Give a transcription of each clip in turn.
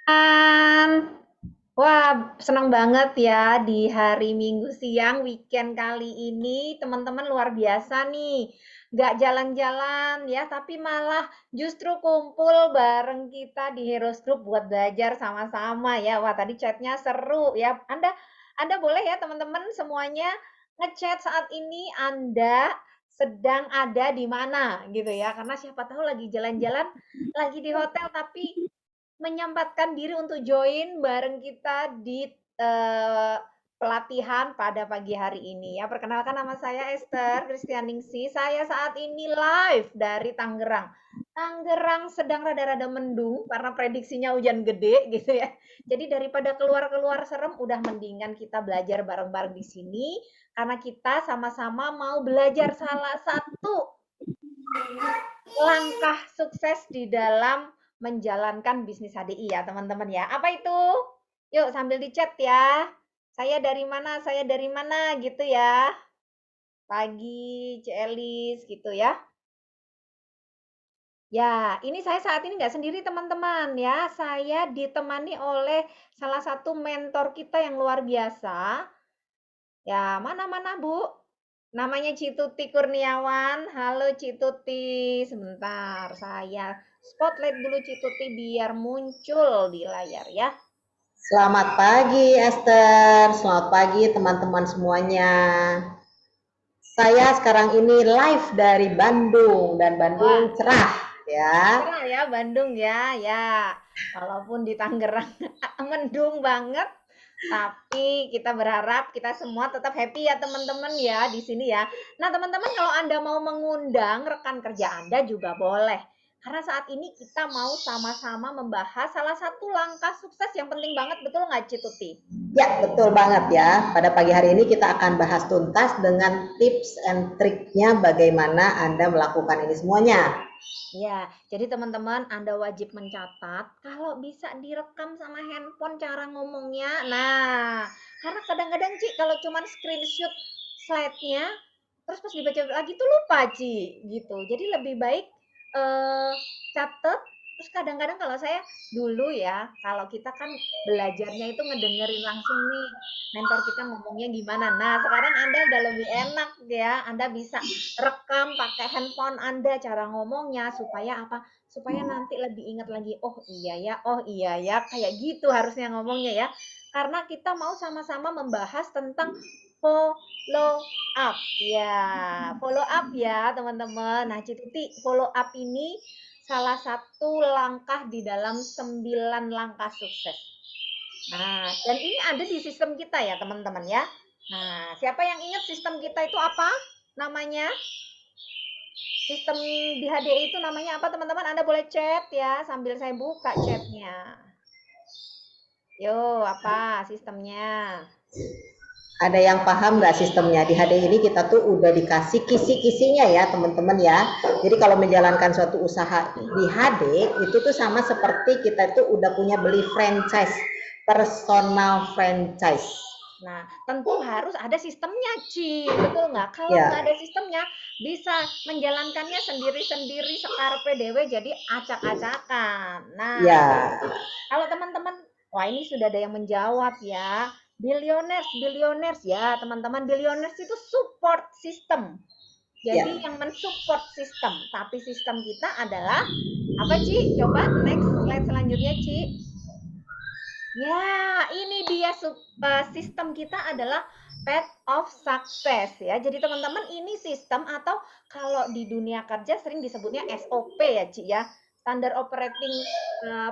Kan, wah senang banget ya di hari Minggu siang weekend kali ini teman-teman luar biasa nih. Nggak jalan-jalan ya, tapi malah justru kumpul bareng kita di Heroes Group buat belajar sama-sama ya. Wah tadi chatnya seru ya. Anda boleh ya teman-teman semuanya ngechat saat ini Anda sedang ada di mana gitu ya. Karena siapa tahu lagi jalan-jalan, lagi di hotel tapi menyempatkan diri untuk join bareng kita di pelatihan pada pagi hari ini ya. Perkenalkan nama saya Esther Kristianingsi. Saya saat ini live dari Tangerang. Tangerang sedang rada-rada mendung karena prediksinya hujan gede gitu ya. Jadi daripada keluar-keluar serem, udah mendingan kita belajar bareng-bareng di sini karena kita sama-sama mau belajar salah satu langkah sukses di dalam menjalankan bisnis HDI ya teman-teman ya. Apa itu? Yuk sambil di-chat ya. Saya dari mana gitu ya. Pagi, Celis gitu ya. Ya, ini saya saat ini nggak sendiri teman-teman ya. Saya ditemani oleh salah satu mentor kita yang luar biasa. Ya, mana-mana Bu? Namanya Cituti Kurniawan. Halo Cituti. Sebentar, saya spotlight dulu Cituti biar muncul di layar ya. Selamat pagi Esther, selamat pagi teman-teman semuanya. Saya sekarang ini live dari Bandung dan Bandung Wah, cerah ya. cerah ya Bandung ya. Ya, walaupun di Tangerang mendung banget, tapi kita berharap kita semua tetap happy ya teman-teman ya di sini ya. Nah, teman-teman kalau Anda mau mengundang rekan kerja Anda juga boleh. Karena saat ini kita mau sama-sama membahas salah satu langkah sukses yang penting banget, betul nggak Cituti? Ya, betul banget ya. Pada pagi hari ini kita akan bahas tuntas dengan tips and triknya bagaimana Anda melakukan ini semuanya. Ya, jadi teman-teman Anda wajib mencatat kalau bisa direkam sama handphone cara ngomongnya. Nah, karena kadang-kadang Ci kalau cuman screenshot slide-nya terus pas dibaca lagi tuh lupa Ci gitu. Jadi lebih baik eh catat terus kadang-kadang kalau saya dulu ya, kalau kita kan belajarnya itu ngedengerin langsung nih mentor kita ngomongnya gimana. Nah, sekarang Anda udah lebih enak ya. Anda bisa rekam pakai handphone Anda cara ngomongnya supaya apa? Supaya nanti lebih ingat lagi, oh iya ya, kayak gitu harusnya ngomongnya ya. Karena kita mau sama-sama membahas tentang follow up. Ya, follow up ya teman-teman. Nah, Cituti, follow up ini salah satu langkah di dalam 9 langkah sukses. Nah, dan ini ada di sistem kita ya teman-teman ya. Nah, siapa yang ingat sistem kita itu apa namanya? Sistem di HDI itu namanya apa teman-teman? Anda boleh chat ya sambil saya buka chatnya. Yo, apa sistemnya? Ada yang paham nggak sistemnya? Di HD ini kita tuh udah dikasih kisi-kisinya ya teman-teman ya. Jadi kalau menjalankan suatu usaha di HD itu tuh sama seperti kita tuh udah punya beli franchise, personal franchise. Nah, tentu harus ada sistemnya, Ci. Betul nggak? Kalau nggak Ya, ada sistemnya, bisa menjalankannya sendiri-sendiri sekarpe dewe jadi acak-acakan. Nah, ya, kalau teman-teman, wah ini sudah ada yang menjawab ya. Billionaires, billionaires ya, teman-teman. Billionaires itu support system. Jadi ya. yang mensupport sistem, tapi sistem kita adalah apa, Ci? Coba next slide selanjutnya, Ci. Ya, ini dia sistem kita adalah path of success ya. Jadi teman-teman ini sistem atau kalau di dunia kerja sering disebutnya SOP ya, Ci ya. Standard operating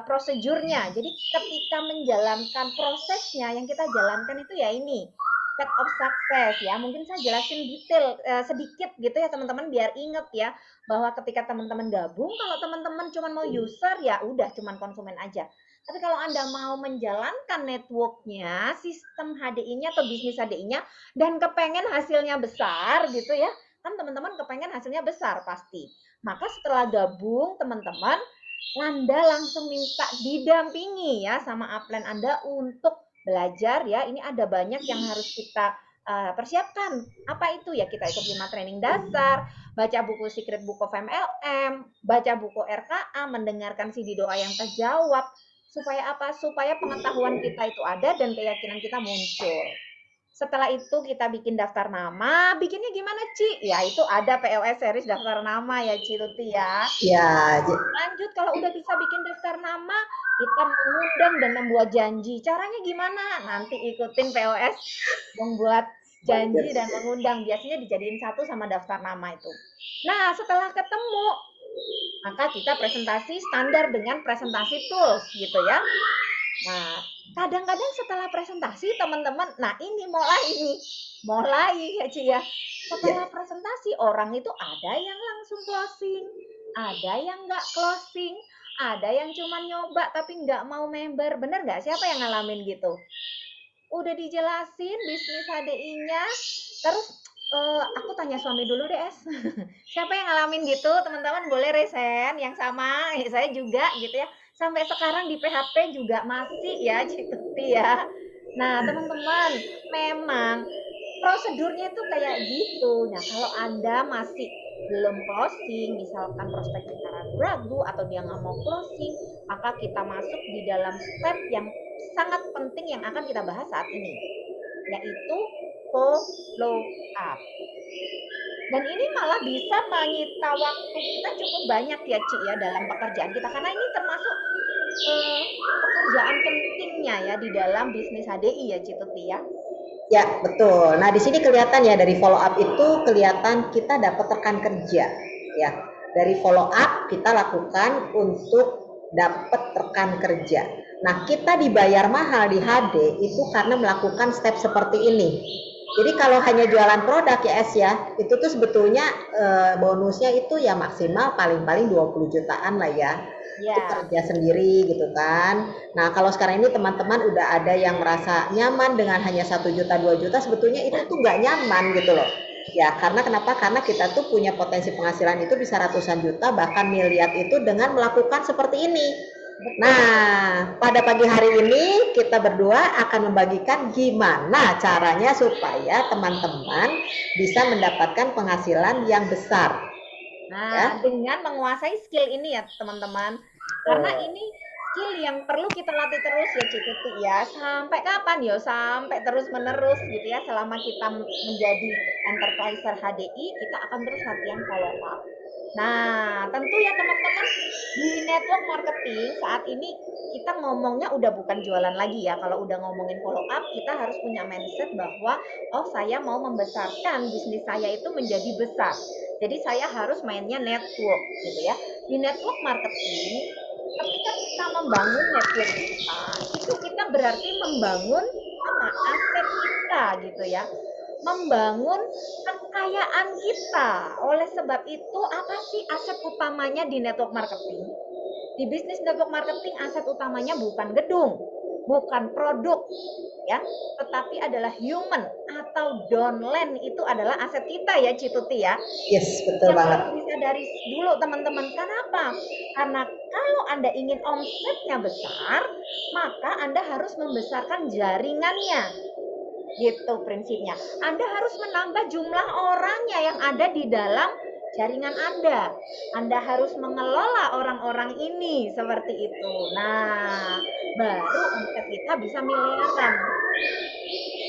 prosedurnya. Jadi ketika menjalankan prosesnya yang kita jalankan itu ya ini path of success ya. Mungkin saya jelasin detail sedikit gitu ya teman-teman biar inget ya bahwa ketika teman-teman gabung kalau teman-teman cuma mau user ya udah cuma konsumen aja. Tapi kalau Anda mau menjalankan networknya, sistem HDI-nya atau bisnis HDI-nya, dan kepengen hasilnya besar gitu ya, kan teman-teman kepengen hasilnya besar pasti. Maka setelah gabung teman-teman, Anda langsung minta didampingi ya sama upline Anda untuk belajar ya. Ini ada banyak yang harus kita persiapkan. Apa itu ya? Kita ikut 5 training dasar, baca buku Secret Book of MLM, baca buku RKA, mendengarkan CD doa yang terjawab, Supaya apa? Supaya pengetahuan kita itu ada dan keyakinan kita muncul. Setelah itu kita bikin daftar nama, bikinnya gimana Ci? Ya itu ada POS series daftar nama ya Ci Tuti ya. Ya, Lanjut kalau udah bisa bikin daftar nama, kita mengundang dan membuat janji. Caranya gimana? Nanti ikutin POS membuat janji dan mengundang. Biasanya dijadiin satu sama daftar nama itu. Nah, setelah ketemu, maka kita presentasi standar dengan presentasi tools gitu ya. Nah, kadang-kadang setelah presentasi teman-teman, nah mulai ya Ci ya. Setelah presentasi orang itu ada yang langsung closing, ada yang nggak closing, ada yang cuma nyoba tapi nggak mau member. Bener nggak? Siapa yang ngalamin gitu? Udah dijelasin bisnis HDI-nya, terus aku tanya suami dulu deh, Es. Siapa yang ngalamin gitu? Teman-teman boleh resen yang sama, saya juga gitu ya. Sampai sekarang di PHP juga masih ya, Cituti ya. Nah, teman-teman, memang prosedurnya itu kayak gitu. Nah, kalau Anda masih belum closing, misalkan prospek kita ragu-ragu atau dia nggak mau closing, maka kita masuk di dalam step yang sangat penting yang akan kita bahas saat ini, yaitu follow up. Dan ini malah bisa menyita waktu kita cukup banyak ya Ci ya dalam pekerjaan kita, karena ini termasuk pekerjaan pentingnya ya di dalam bisnis HDI ya Cituti ya. ya betul. Nah di sini kelihatan ya dari follow up itu kelihatan kita dapat rekan kerja ya. Dari follow up kita lakukan untuk dapat rekan kerja. Nah kita dibayar mahal di HD itu karena melakukan step seperti ini. Jadi kalau hanya jualan produk ya Es ya, itu tuh sebetulnya bonusnya itu ya maksimal paling-paling 20 jutaan lah ya. Itu Ya, kerja sendiri gitu kan. Nah kalau sekarang ini teman-teman udah ada yang merasa nyaman dengan hanya 1 juta 2 juta, sebetulnya itu tuh nggak nyaman gitu loh. Ya karena kenapa? Karena kita tuh punya potensi penghasilan itu bisa ratusan juta bahkan miliar itu dengan melakukan seperti ini. betul. Nah, pada pagi hari ini kita berdua akan membagikan gimana caranya supaya teman-teman bisa mendapatkan penghasilan yang besar, Nah, ya. dengan menguasai skill ini ya teman-teman. Karena ini skill yang perlu kita latih terus ya Cikuti ya. Sampai kapan ya? Sampai terus-menerus gitu ya. Selama kita menjadi enterpriser HDI, kita akan terus latihan follow up. Nah, tentu ya teman-teman, di network marketing saat ini kita ngomongnya udah bukan jualan lagi ya. Kalau udah ngomongin follow up, kita harus punya mindset bahwa oh saya mau membesarkan bisnis saya itu menjadi besar. Jadi saya harus mainnya network gitu ya. Di network marketing, ketika kita membangun network kita, itu kita berarti membangun apa? Aset kita gitu ya. Membangun kekayaan kita. Oleh sebab itu, apa sih aset utamanya di network marketing? Di bisnis network marketing aset utamanya bukan gedung, bukan produk, ya, tetapi adalah human atau downline itu adalah aset kita ya Cituti ya. Yes, betul Yang banget. perlu disadari dulu teman-teman. Kenapa? Karena kalau Anda ingin omsetnya besar, maka Anda harus membesarkan jaringannya. Gitu prinsipnya. Anda harus menambah jumlah orangnya yang ada di dalam jaringan Anda. Anda harus mengelola orang-orang ini seperti itu. Nah, baru omset kita bisa miliaran.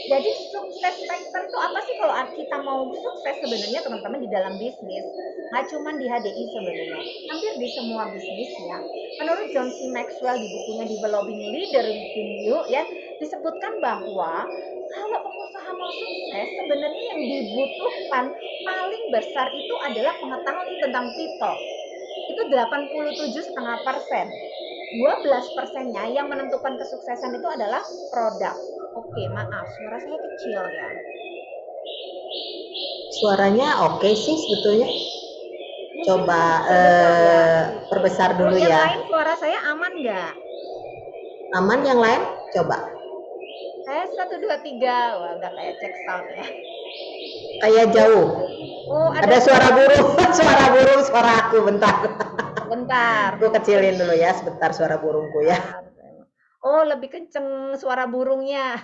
Jadi sukses factor itu apa sih kalau kita mau sukses sebenarnya teman-teman di dalam bisnis? Nggak cuma di HDI sebenarnya, hampir di semua bisnis ya. Menurut John C. Maxwell di bukunya Developing Leader Within You ya, disebutkan bahwa kalau pengusaha mau sukses sebenarnya yang dibutuhkan paling besar itu adalah pengetahuan tentang people. Itu 87,5%. 12%-nya yang menentukan kesuksesan itu adalah produk. Oke, maaf, suara saya kecil ya. Suaranya oke sih sebetulnya. Mungkin Coba harus diperbesar ya. perbesar Kalau dulu yang ya. lain suara saya aman nggak? Aman yang lain? Coba. Saya 1, 2, 3. Wah, udah kayak cek sound ya. Kayak jauh. Oh, ada Ada suara suara burung, burung. suara burung, suara aku bentar. Bentar. Gue kecilin dulu ya sebentar suara burungku ya. Bentar. Oh, lebih kenceng suara burungnya.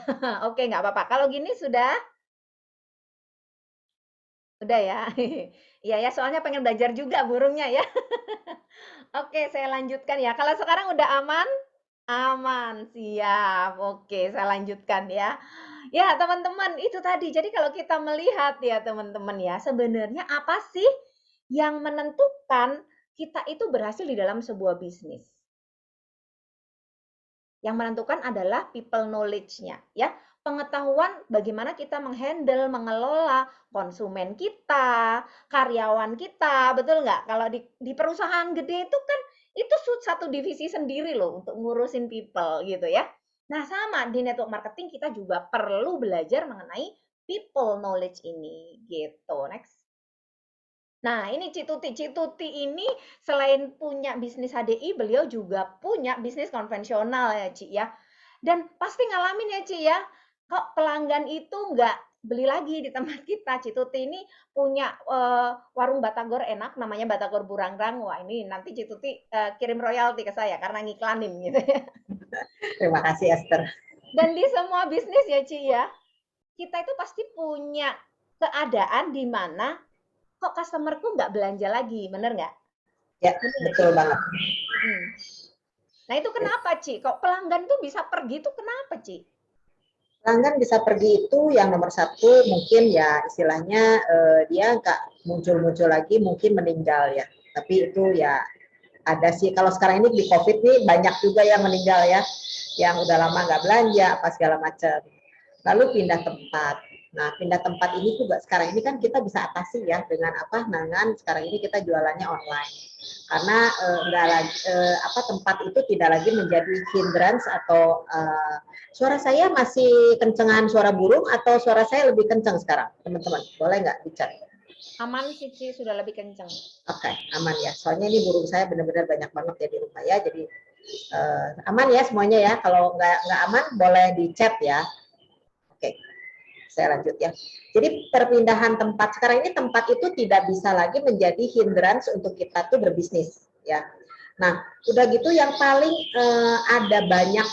Oke, nggak apa-apa. Kalau gini sudah? Udah ya. Iya ya, soalnya pengen belajar juga burungnya ya. Oke, saya lanjutkan ya. Kalau sekarang udah aman? Aman, siap. Oke, saya lanjutkan ya. Ya, teman-teman, itu tadi. Jadi kalau kita melihat ya, teman-teman ya, sebenarnya apa sih yang menentukan kita itu berhasil di dalam sebuah bisnis? Yang menentukan adalah people knowledge-nya, ya. Pengetahuan bagaimana kita menghandle, mengelola konsumen kita, karyawan kita, betul nggak? Kalau di perusahaan gede itu kan itu satu divisi sendiri loh untuk ngurusin people gitu ya. Nah, sama di network marketing kita juga perlu belajar mengenai people knowledge ini gitu. Next. Nah, ini Cik Tuti ini selain punya bisnis HDI, beliau juga punya bisnis konvensional ya, Cik ya. Dan pasti ngalamin ya, Cik ya, kok pelanggan itu nggak beli lagi di tempat kita. Cik Tuti ini punya warung batagor enak, namanya Batagor Burangrang. Wah, ini nanti Cik Tuti kirim royalti ke saya karena ngiklanin gitu ya. Terima kasih Esther. Dan di semua bisnis ya, Cik ya, kita itu pasti punya keadaan di mana kok customerku nggak belanja lagi, bener nggak? Ya, Bener nggak, betul Ci? banget. Hmm. Nah, itu kenapa, Ci? Kok pelanggan tuh bisa pergi tuh kenapa, Ci? Pelanggan bisa pergi itu yang nomor satu mungkin ya istilahnya dia nggak muncul-muncul lagi, mungkin meninggal ya. Tapi itu ya ada sih, kalau sekarang ini di COVID nih banyak juga yang meninggal ya, yang udah lama nggak belanja apa segala macam. Lalu pindah tempat. Nah, pindah tempat ini juga sekarang ini kan kita bisa atasi ya dengan apa? Dengan sekarang ini kita jualannya online. Karena nggak lagi apa tempat itu tidak lagi menjadi hindrance atau suara saya masih kencengan suara burung atau suara saya lebih kencang sekarang, teman-teman? Boleh nggak bicara? Aman sih, Ci, sudah lebih kenceng. Oke, aman ya. Soalnya ini burung saya benar-benar banyak banget ya di rumah ya. Jadi aman ya semuanya ya. Kalau nggak aman boleh di chat ya. Oke, saya lanjut ya. Jadi perpindahan tempat sekarang ini tempat itu tidak bisa lagi menjadi hindrance untuk kita tuh berbisnis ya. Nah, udah gitu yang paling ada banyak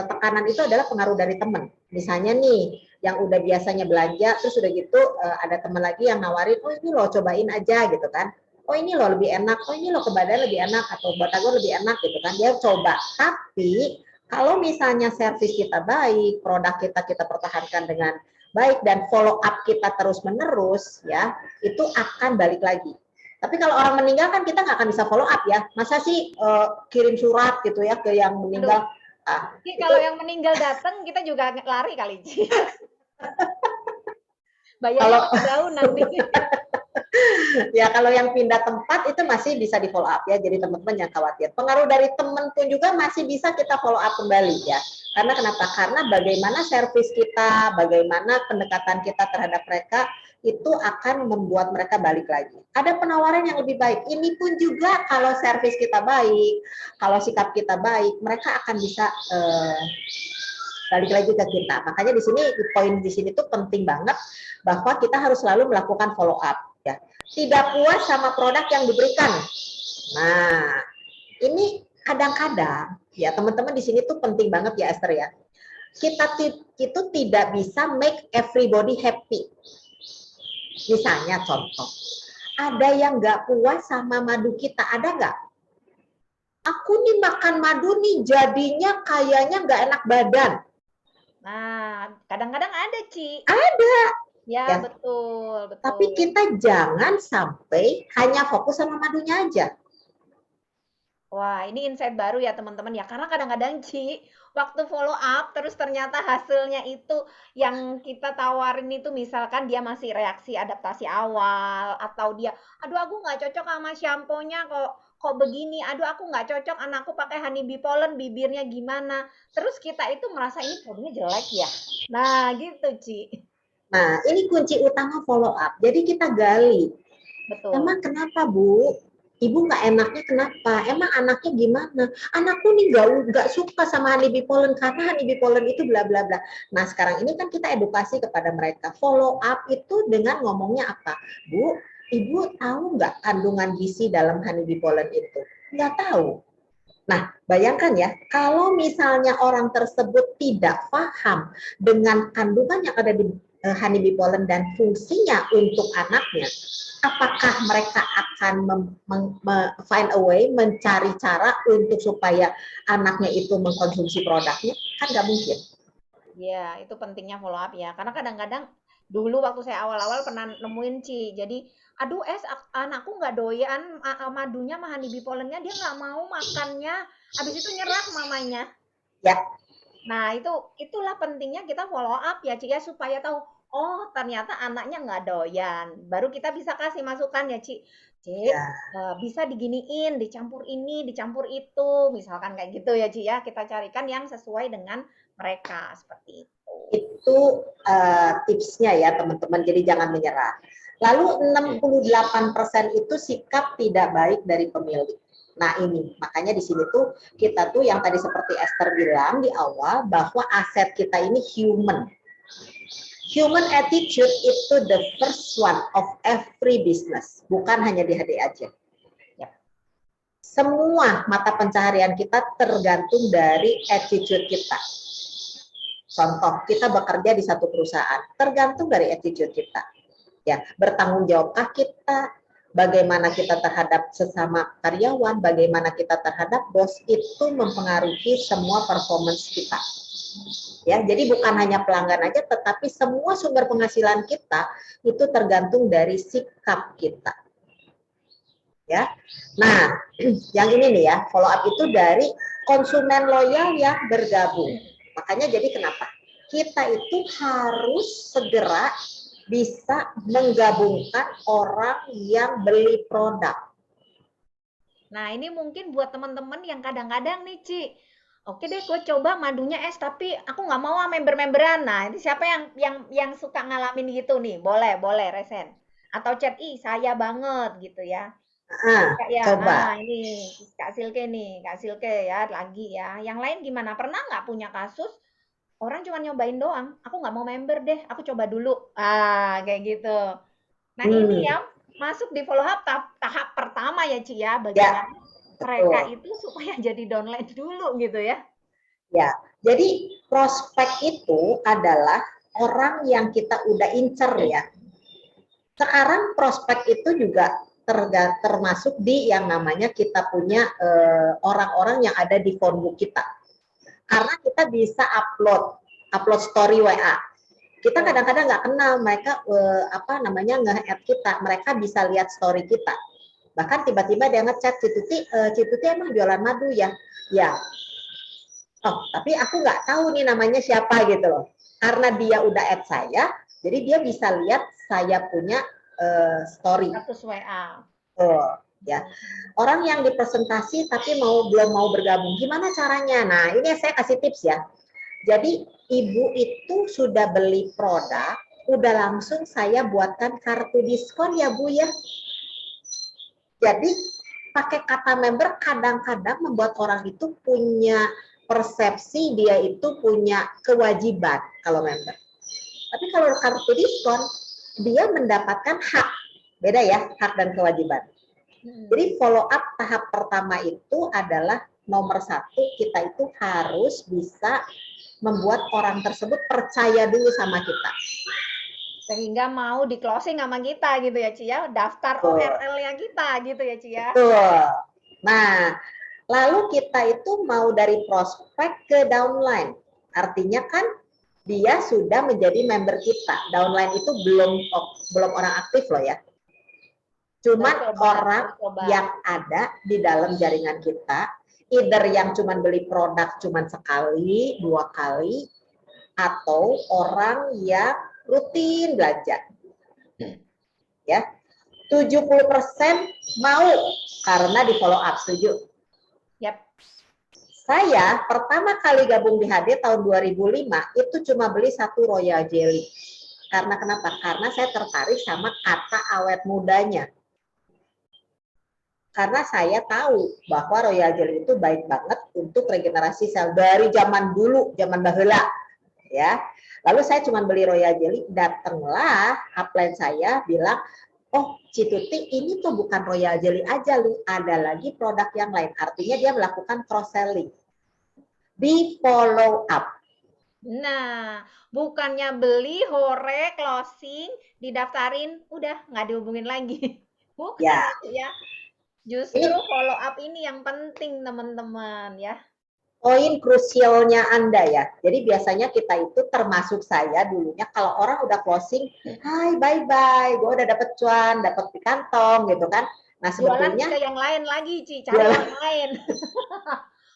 tekanan itu adalah pengaruh dari teman. Misalnya nih, yang udah biasanya belanja, terus udah gitu ada teman lagi yang nawarin, oh ini loh cobain aja gitu kan. Oh ini loh lebih enak, oh ini loh ke badan lebih enak, atau batagor lebih enak gitu kan. Dia coba, tapi kalau misalnya servis kita baik, produk kita pertahankan dengan baik dan follow up kita terus menerus ya, itu akan balik lagi. Tapi kalau orang meninggal kan kita nggak akan bisa follow up ya. Masa sih kirim surat gitu ya ke yang Aduh, meninggal? Ah, Ci, itu kalau yang meninggal datang, kita juga lari kali, Ci. Bayarnya kalau pakai daun nanti. ya kalau yang pindah tempat itu masih bisa di follow up ya. Jadi teman-teman yang khawatir. Pengaruh dari teman pun juga masih bisa kita follow up kembali ya. Karena kenapa? Karena bagaimana servis kita, bagaimana pendekatan kita terhadap mereka itu akan membuat mereka balik lagi. Ada penawaran yang lebih baik. Ini pun juga kalau servis kita baik, kalau sikap kita baik, mereka akan bisa balik lagi ke kita. Makanya di sini poin di sini tuh penting banget bahwa kita harus selalu melakukan follow up ya. Tidak puas sama produk yang diberikan. Nah, ini kadang-kadang ya teman-teman di sini tuh penting banget ya Esther ya. Kita itu tidak bisa make everybody happy. Misalnya contoh, ada yang nggak puas sama madu kita, ada nggak? Aku nih makan madu nih jadinya kayaknya nggak enak badan. Nah, kadang-kadang ada, Ci. Ada Ya, ya. betul, Tapi betul. kita jangan sampai hanya fokus sama madunya aja. Wah, ini insight baru ya teman-teman ya. Karena kadang-kadang Ci, waktu follow up terus ternyata hasilnya itu yang kita tawarin itu misalkan dia masih reaksi adaptasi awal atau dia, aduh aku nggak cocok sama shampoo-nya kok begini, aduh aku nggak cocok anakku pakai honeybee pollen bibirnya gimana. Terus kita itu merasa ini produknya jelek ya. Nah, gitu Ci. Nah, ini kunci utama follow up. Jadi kita gali. Betul. Emang kenapa, Bu? Ibu nggak enaknya kenapa? Emang anaknya gimana? Anakku nih nggak suka sama honeybee pollen karena honeybee pollen itu bla bla bla. Nah sekarang ini kan kita edukasi kepada mereka. Follow up itu dengan ngomongnya apa? Bu, ibu tahu nggak kandungan gizi dalam honeybee pollen itu? Nggak tahu. Nah, bayangkan ya, kalau misalnya orang tersebut tidak paham dengan kandungan yang ada di honeybee pollen dan fungsinya untuk anaknya, apakah mereka akan find a way, mencari cara untuk supaya anaknya itu mengkonsumsi produknya? Kan nggak mungkin. Ya, itu pentingnya follow up ya. Karena kadang-kadang dulu waktu saya awal-awal pernah nemuin Ci. Jadi, aduh anakku nggak doyan madunya sama honeybee pollennya, dia nggak mau makannya. Habis itu nyerah mamanya. Ya. Nah, itulah pentingnya kita follow up ya, Ci ya, supaya tahu, oh ternyata anaknya nggak doyan. Baru kita bisa kasih masukan ya, Ci. Ci, Ya. bisa diginiin, dicampur ini, dicampur itu, misalkan kayak gitu ya, Ci ya. Kita carikan yang sesuai dengan mereka seperti itu. Itu tipsnya ya teman-teman, jadi jangan menyerah. Lalu 68% itu sikap tidak baik dari pemilik. Nah ini, makanya di sini tuh kita tuh yang tadi seperti Esther bilang di awal, bahwa aset kita ini human. Human attitude itu the first one of every business, bukan hanya di HD aja. Semua mata pencaharian kita tergantung dari attitude kita. Contoh, kita bekerja di satu perusahaan, tergantung dari attitude kita. Ya, bertanggung jawabkah kita, bagaimana kita terhadap sesama karyawan, bagaimana kita terhadap bos, itu mempengaruhi semua performance kita. Ya, jadi bukan hanya pelanggan aja, tetapi semua sumber penghasilan kita itu tergantung dari sikap kita. Ya, nah, yang ini nih ya, follow up itu dari konsumen loyal yang bergabung. Makanya jadi kenapa? Kita itu harus segera bisa menggabungkan orang yang beli produk. Nah, ini mungkin buat teman-teman yang kadang-kadang nih, Ci. Oke deh, gue coba madunya es, tapi aku nggak mau member-memberan. Nah, ini siapa yang suka ngalamin gitu nih? Boleh resen. Atau chat, ih saya banget gitu ya. Ya, Coba. ini Kak Silke nih, Kak Silke ya lagi ya. Yang lain gimana? Pernah nggak punya kasus orang cuma nyobain doang? Aku nggak mau member deh, aku coba dulu. Kayak gitu. Nah, ini ya masuk di follow up tahap pertama ya, Ci ya. Ya, Bagaimana mereka betul. itu supaya jadi downline dulu gitu ya. Ya, jadi prospek itu adalah orang yang kita udah incer ya. Sekarang prospek itu juga termasuk di yang namanya kita punya orang-orang yang ada di phone book kita. Karena kita bisa upload story WA. Kita kadang-kadang nggak kenal mereka nge-add kita. Mereka bisa lihat story kita. Bahkan tiba-tiba dia ngechat, Cituti emang jualan madu ya? Ya. Oh, tapi aku nggak tahu nih namanya siapa gitu loh. Karena dia udah add saya, jadi dia bisa lihat saya punya story. Status WA. Oh, ya. Orang yang dipresentasi tapi belum mau bergabung, gimana caranya? Nah, ini saya kasih tips ya. Jadi ibu itu sudah beli produk, udah langsung saya buatkan kartu diskon ya Bu ya. Jadi pakai kata member kadang-kadang membuat orang itu punya persepsi dia itu punya kewajiban kalau member. Tapi kalau kartu diskon dia mendapatkan hak. Beda ya, hak dan kewajiban. Jadi follow up tahap pertama itu adalah nomor 1, kita itu harus bisa membuat orang tersebut percaya dulu sama kita. Sehingga mau di closing sama kita gitu ya, Ci ya. Daftar ORL-nya kita gitu ya, Ci ya. Betul. Nah, lalu kita itu mau dari prospek ke downline. Artinya kan dia sudah menjadi member kita. Downline itu belum orang aktif loh ya. Cuman orang yang ada di dalam jaringan kita, either yang cuma beli produk cuma sekali, 2 kali, atau orang yang rutin belanja. Ya. 70% mau karena di follow up, setuju? Yap. Saya pertama kali gabung di HD tahun 2005 itu cuma beli 1 Royal Jelly. Karena kenapa? Karena saya tertarik sama kata awet mudanya. Karena saya tahu bahwa Royal Jelly itu baik banget untuk regenerasi sel dari zaman dulu, zaman bahula, ya. Lalu saya cuma beli Royal Jelly, datanglah upline saya bilang, oh Cituti ini tuh bukan Royal Jelly aja lu, ada lagi produk yang lain. Artinya dia melakukan cross selling. Di follow up. Nah, bukannya beli, hore, closing, didaftarin, udah nggak dihubungin lagi. Bukan Ya, ya, Ci, ya. Justru ini follow up ini yang penting, teman-teman, ya. poin krusialnya Anda ya. Jadi biasanya kita itu termasuk saya dulunya kalau orang udah closing, hai bye bye, gue udah dapet cuan, dapet di kantong gitu kan. Nah Jualan sebetulnya ke yang lain lagi, Ci, cari jualan orang lain.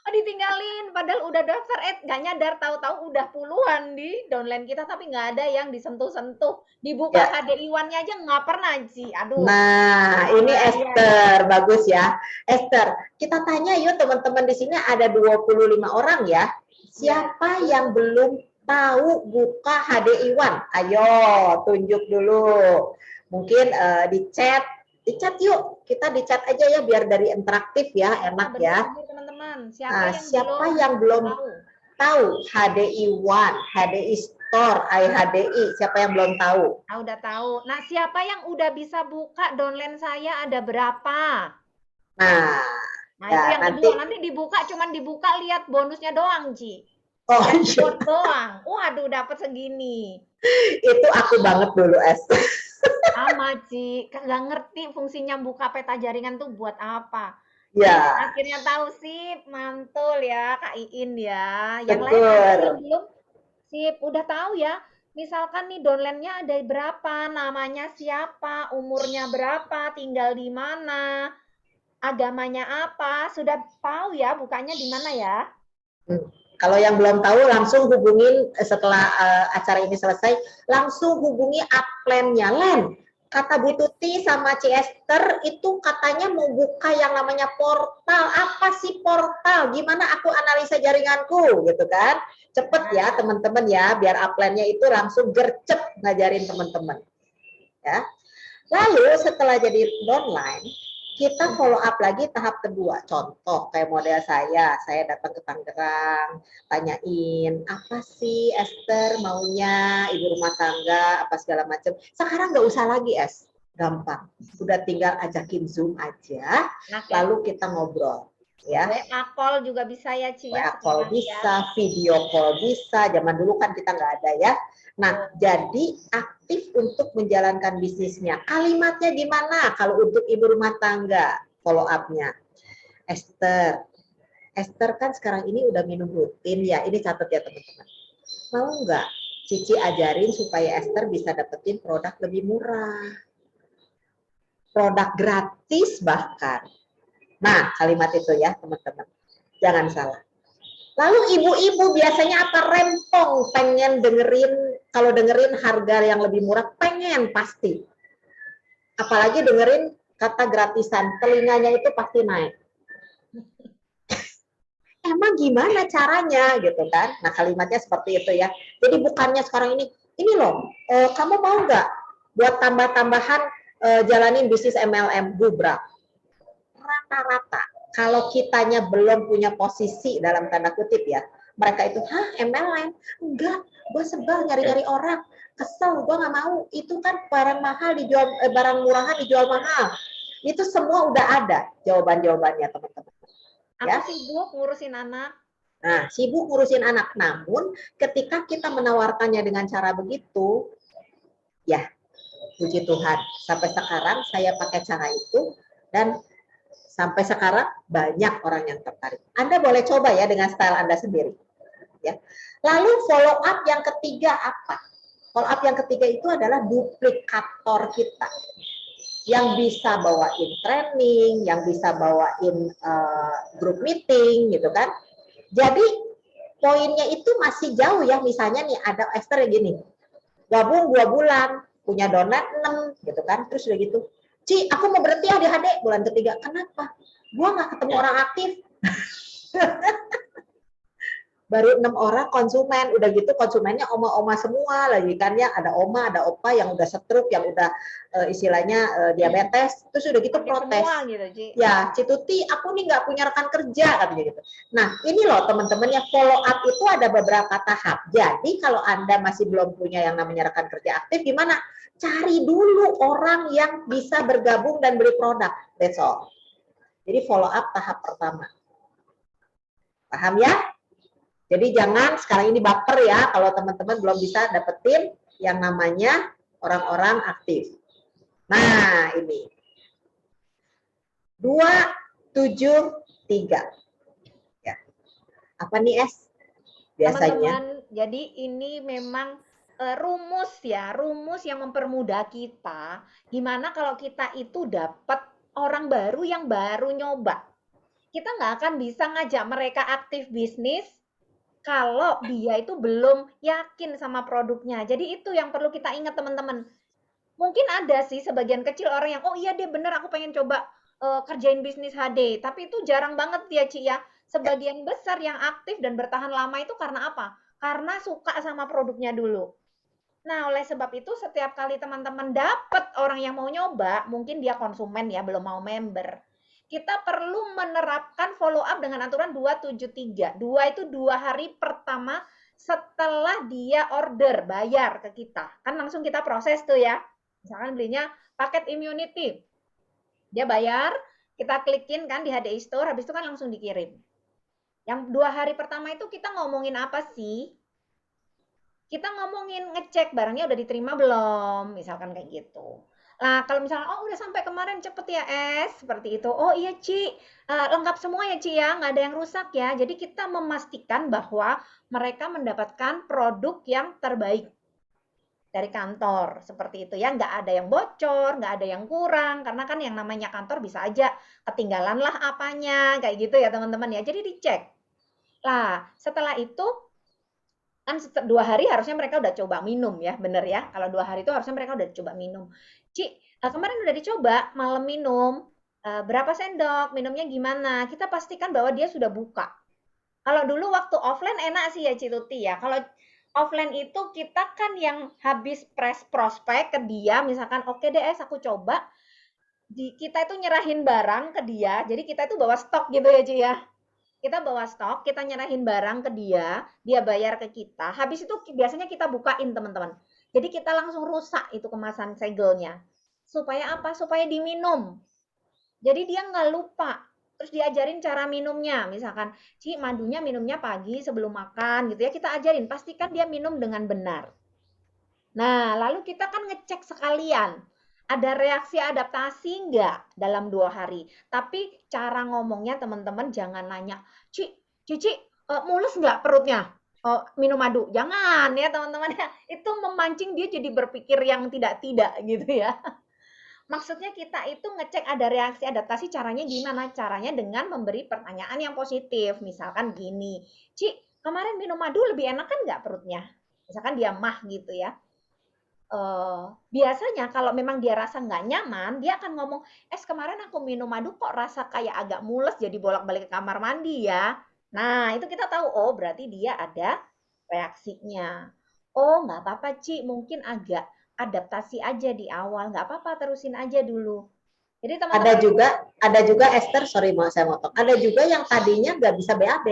Oh, ditinggalin, padahal udah daftar, nggak nyadar, tahu-tahu udah puluhan di downline kita, tapi nggak ada yang disentuh-sentuh. Dibuka ya. KDI-1-nya aja nggak pernah, Ci. Aduh, Nah, ini bahaya nih. Esther, bagus ya. Esther, kita tanya yuk teman-teman di sini ada 25 orang ya. Ya, Siapa yang belum tahu buka HDI One? Ayo, tunjuk dulu. Mungkin di chat yuk. Kita di chat aja ya biar dari interaktif ya, ya enak ya. benar-benar teman-teman. Siapa yang Siapa belum yang belum tahu? tahu HDI One, HDI Store, iHDI? Siapa yang belum tahu? Ah, udah tahu. Nah, siapa yang udah bisa buka downline saya ada berapa? Nah, Nah, ya itu yang nanti. kedua. Nanti dibuka, cuman dibuka lihat bonusnya doang, Ci. Oh Dashboard iya, doang. Waduh, dapat segini. itu aku banget dulu es. Sama, Ci. Nggak ngerti fungsinya buka peta jaringan tuh buat apa. Eh, Ya, akhirnya tahu sih, mantul ya, Kak Iin ya. Yang lain ada yang syukur. belum? Sip, udah tahu ya. Misalkan nih downline-nya ada berapa, namanya siapa, umurnya berapa, tinggal di mana, agamanya apa, sudah tahu ya bukanya di mana ya? Hmm. Kalau yang belum tahu langsung hubungin setelah acara ini selesai, langsung hubungi upline-nya. Len, kata Bu Tuti sama Ci Esther itu katanya mau buka yang namanya portal. Apa sih portal? Gimana aku analisa jaringanku gitu kan? Cepet ya Nah, teman-teman ya, biar upline-nya itu langsung gercep ngajarin teman-teman ya. Lalu setelah jadi downline, kita follow up lagi tahap kedua. Contoh kayak model saya datang ke Tangerang, tanyain apa sih Esther maunya ibu rumah tangga apa segala macam. Sekarang nggak usah lagi gampang. Udah tinggal ajakin Zoom aja, nah ya. lalu kita ngobrol ya. WA call juga bisa ya, Ci ya WA call sekarang ya. bisa, video call bisa. Zaman dulu kan kita nggak ada ya. Nah, Tuh. jadi aktif untuk menjalankan bisnisnya. Kalimatnya gimana kalau untuk ibu rumah tangga? Follow up-nya. Esther, Esther kan sekarang ini udah minum rutin ya. Ini catat ya teman-teman. Mau nggak Cici ajarin supaya Esther bisa dapetin produk lebih murah? Produk gratis bahkan. Nah, kalimat itu ya teman-teman. Jangan salah. Lalu ibu-ibu biasanya apa rempong pengen dengerin kalau dengerin harga yang lebih murah pengen pasti. Apalagi dengerin kata gratisan, telinganya itu pasti naik. Emang gimana caranya gitu kan? Nah kalimatnya seperti itu ya. Jadi bukannya sekarang ini loh, kamu mau nggak buat tambah-tambahan jalanin bisnis MLM gubrak? Rata-rata kalau kitanya belum punya posisi dalam tanda kutip ya, mereka itu MLM enggak, gue sebel nyari-nyari orang, kesel, gue nggak mau, itu kan barang mahal dijual, barang murahan dijual mahal, itu semua udah ada jawabannya teman-teman Aku ya. sibuk ngurusin anak. Nah sibuk ngurusin anak, namun ketika kita menawarkannya dengan cara begitu ya, puji Tuhan sampai sekarang saya pakai cara itu dan sampai sekarang banyak orang yang tertarik. Anda boleh coba ya dengan style Anda sendiri. Ya. Lalu follow up yang ketiga apa? Follow up yang ketiga itu adalah duplikator kita yang bisa bawain training, yang bisa bawain group meeting gitu kan. Jadi poinnya itu masih jauh ya. Misalnya nih ada Esther yang gini, gabung 2 bulan, punya donat 6 gitu kan. Terus udah gitu, Ci, aku mau berhenti ADHD bulan ketiga. Kenapa? Gua nggak ketemu orang aktif. Baru 6 orang konsumen, udah gitu konsumennya oma-oma semua lagi kan ya, ada oma, ada opa yang udah stroke, yang udah istilahnya diabetes, terus udah gitu Sakit protes. semua gitu, Ci. Ya, Cituti, aku nih nggak punya rekan kerja katanya gitu. Nah, ini loh teman-teman ya, follow up itu ada beberapa tahap. Jadi kalau Anda masih belum punya yang namanya rekan kerja aktif, gimana? Cari dulu orang yang bisa bergabung dan beli produk. That's all. Jadi follow up tahap pertama. Paham ya? Jadi jangan sekarang ini baper ya kalau teman-teman belum bisa dapetin yang namanya orang-orang aktif. Nah, ini 273. Ya. Apa nih Es? Biasanya. Teman-teman, jadi ini memang rumus ya, rumus yang mempermudah kita. Gimana kalau kita itu dapat orang baru yang baru nyoba. Kita nggak akan bisa ngajak mereka aktif bisnis kalau dia itu belum yakin sama produknya. Jadi itu yang perlu kita ingat teman-teman. Mungkin ada sih sebagian kecil orang yang, oh iya deh bener aku pengen coba kerjain bisnis HD. Tapi itu jarang banget ya Ci ya. Sebagian besar yang aktif dan bertahan lama itu karena apa? Karena suka sama produknya dulu. Nah, oleh sebab itu setiap kali teman-teman dapat orang yang mau nyoba, mungkin dia konsumen ya, belum mau member. Kita perlu menerapkan follow up dengan aturan 273. 2 itu 2 hari pertama setelah dia order, bayar ke kita. Kan langsung kita proses tuh ya. Misalkan belinya paket immunity. Dia bayar, kita klikin kan di HDI Store, habis itu kan langsung dikirim. Yang 2 hari pertama itu kita ngomongin apa sih? Kita ngomongin ngecek barangnya udah diterima belum, misalkan kayak gitu. Nah, kalau misalnya, oh udah sampai kemarin cepet ya Es, seperti itu. Oh iya Ci, lengkap semua ya Ci ya, nggak ada yang rusak ya. Jadi kita memastikan bahwa mereka mendapatkan produk yang terbaik dari kantor, seperti itu ya. Nggak ada yang bocor, nggak ada yang kurang, karena kan yang namanya kantor bisa aja ketinggalan lah apanya, kayak gitu ya teman-teman ya. Jadi dicek. Nah, setelah itu kan 2 hari harusnya mereka udah coba minum ya, bener ya. Kalau 2 hari itu harusnya mereka udah coba minum. Ci, kemarin udah dicoba malam minum, berapa sendok, minumnya gimana? Kita pastikan bahwa dia sudah buka. Kalau dulu waktu offline enak sih ya Ci Tuti ya. Kalau offline itu kita kan yang habis press prospek ke dia, misalkan oke deh aku coba, kita itu nyerahin barang ke dia, jadi kita itu bawa stok gitu ya Ci ya. Kita bawa stok, kita nyerahin barang ke dia bayar ke kita, habis itu biasanya kita bukain teman-teman. Jadi kita langsung rusak itu kemasan segelnya. Supaya apa? Supaya diminum. Jadi dia nggak lupa. Terus diajarin cara minumnya. Misalkan, Ci, madunya minumnya pagi sebelum makan gitu ya. Kita ajarin, pastikan dia minum dengan benar. Nah, lalu kita kan ngecek sekalian. Ada reaksi adaptasi nggak dalam 2 hari? Tapi cara ngomongnya teman-teman jangan nanya, Cici, mulus nggak perutnya? Oh, minum madu. Jangan ya teman-teman ya. Itu memancing dia jadi berpikir yang tidak-tidak gitu ya. Maksudnya kita itu ngecek ada reaksi adaptasi caranya gimana? Caranya dengan memberi pertanyaan yang positif. Misalkan gini, Ci, kemarin minum madu lebih enak kan nggak perutnya? Misalkan dia mah gitu ya. Biasanya kalau memang dia rasa nggak nyaman, dia akan ngomong, "Es kemarin aku minum madu kok rasa kayak agak mules jadi bolak-balik ke kamar mandi ya." Nah, itu kita tahu, oh berarti dia ada reaksinya. Oh, nggak apa-apa, Ci, mungkin agak adaptasi aja di awal, nggak apa-apa, terusin aja dulu. Jadi Ada teman-teman, juga, ada juga Esther, sorry mau saya motong. Ada juga yang tadinya nggak bisa BAB.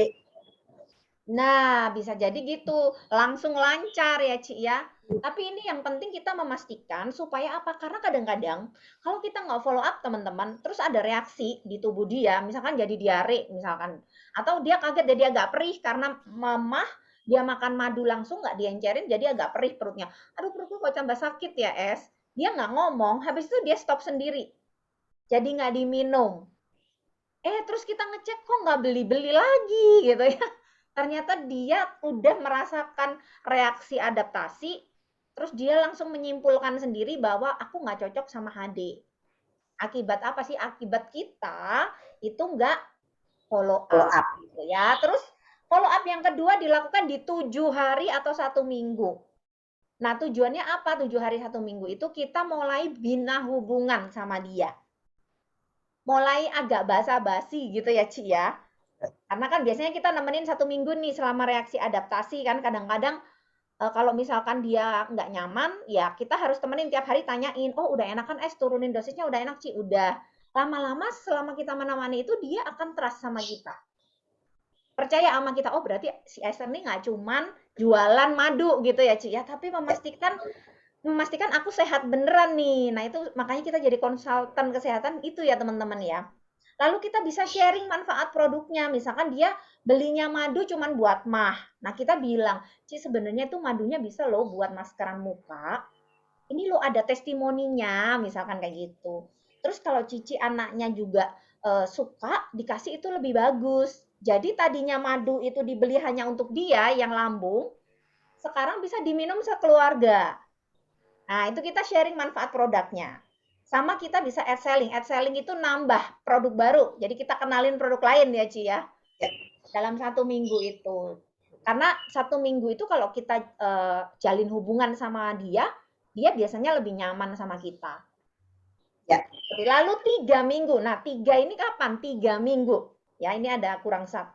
nah bisa jadi gitu, langsung lancar ya Ci ya. Tapi ini yang penting kita memastikan supaya apa? Karena kadang-kadang kalau kita nggak follow up teman-teman, terus ada reaksi di tubuh dia, misalkan jadi diare misalkan, atau dia kaget jadi agak perih karena mamah dia makan madu langsung nggak diencerin jadi agak perih perutnya. Aduh perutku kok tambah sakit ya Es. Dia nggak ngomong, habis itu dia stop sendiri. Jadi nggak diminum. Terus kita ngecek kok nggak beli-beli lagi gitu ya. Ternyata dia udah merasakan reaksi adaptasi, terus dia langsung menyimpulkan sendiri bahwa aku nggak cocok sama HD. Akibat apa sih? Akibat kita itu nggak follow Follow up up. gitu ya. Terus follow up yang kedua dilakukan di 7 hari atau 1 minggu. Nah tujuannya apa? 7 hari 1 minggu itu kita mulai bina hubungan sama dia. Mulai agak basa-basi gitu ya Ci ya. Karena kan biasanya kita nemenin 1 minggu nih selama reaksi adaptasi kan kadang-kadang kalau misalkan dia nggak nyaman ya kita harus temenin tiap hari tanyain, oh udah enak kan Es turunin dosisnya udah enak Ci, udah. Lama-lama selama kita menemani itu dia akan trust sama kita. Percaya sama kita, oh berarti si Esther ini nggak cuman jualan madu gitu ya Ci ya, tapi memastikan aku sehat beneran nih. Nah itu makanya kita jadi konsultan kesehatan itu ya teman-teman ya. Lalu kita bisa sharing manfaat produknya. Misalkan dia belinya madu cuman buat mah. Nah, kita bilang, Ci sebenarnya tuh madunya bisa loh buat maskeran muka. Ini loh ada testimoninya, misalkan kayak gitu. Terus kalau Cici anaknya juga suka, dikasih itu lebih bagus. Jadi tadinya madu itu dibeli hanya untuk dia yang lambung, sekarang bisa diminum sekeluarga. Nah, itu kita sharing manfaat produknya. Sama kita bisa ad selling. Ad selling itu nambah produk baru. Jadi kita kenalin produk lain ya, Ci ya. Ya. Dalam 1 minggu itu. Karena 1 minggu itu kalau kita jalin hubungan sama dia, dia biasanya lebih nyaman sama kita. Ya. Lalu 3 minggu. Nah, 3 ini kapan? 3 minggu. Ya, ini ada kurang 1.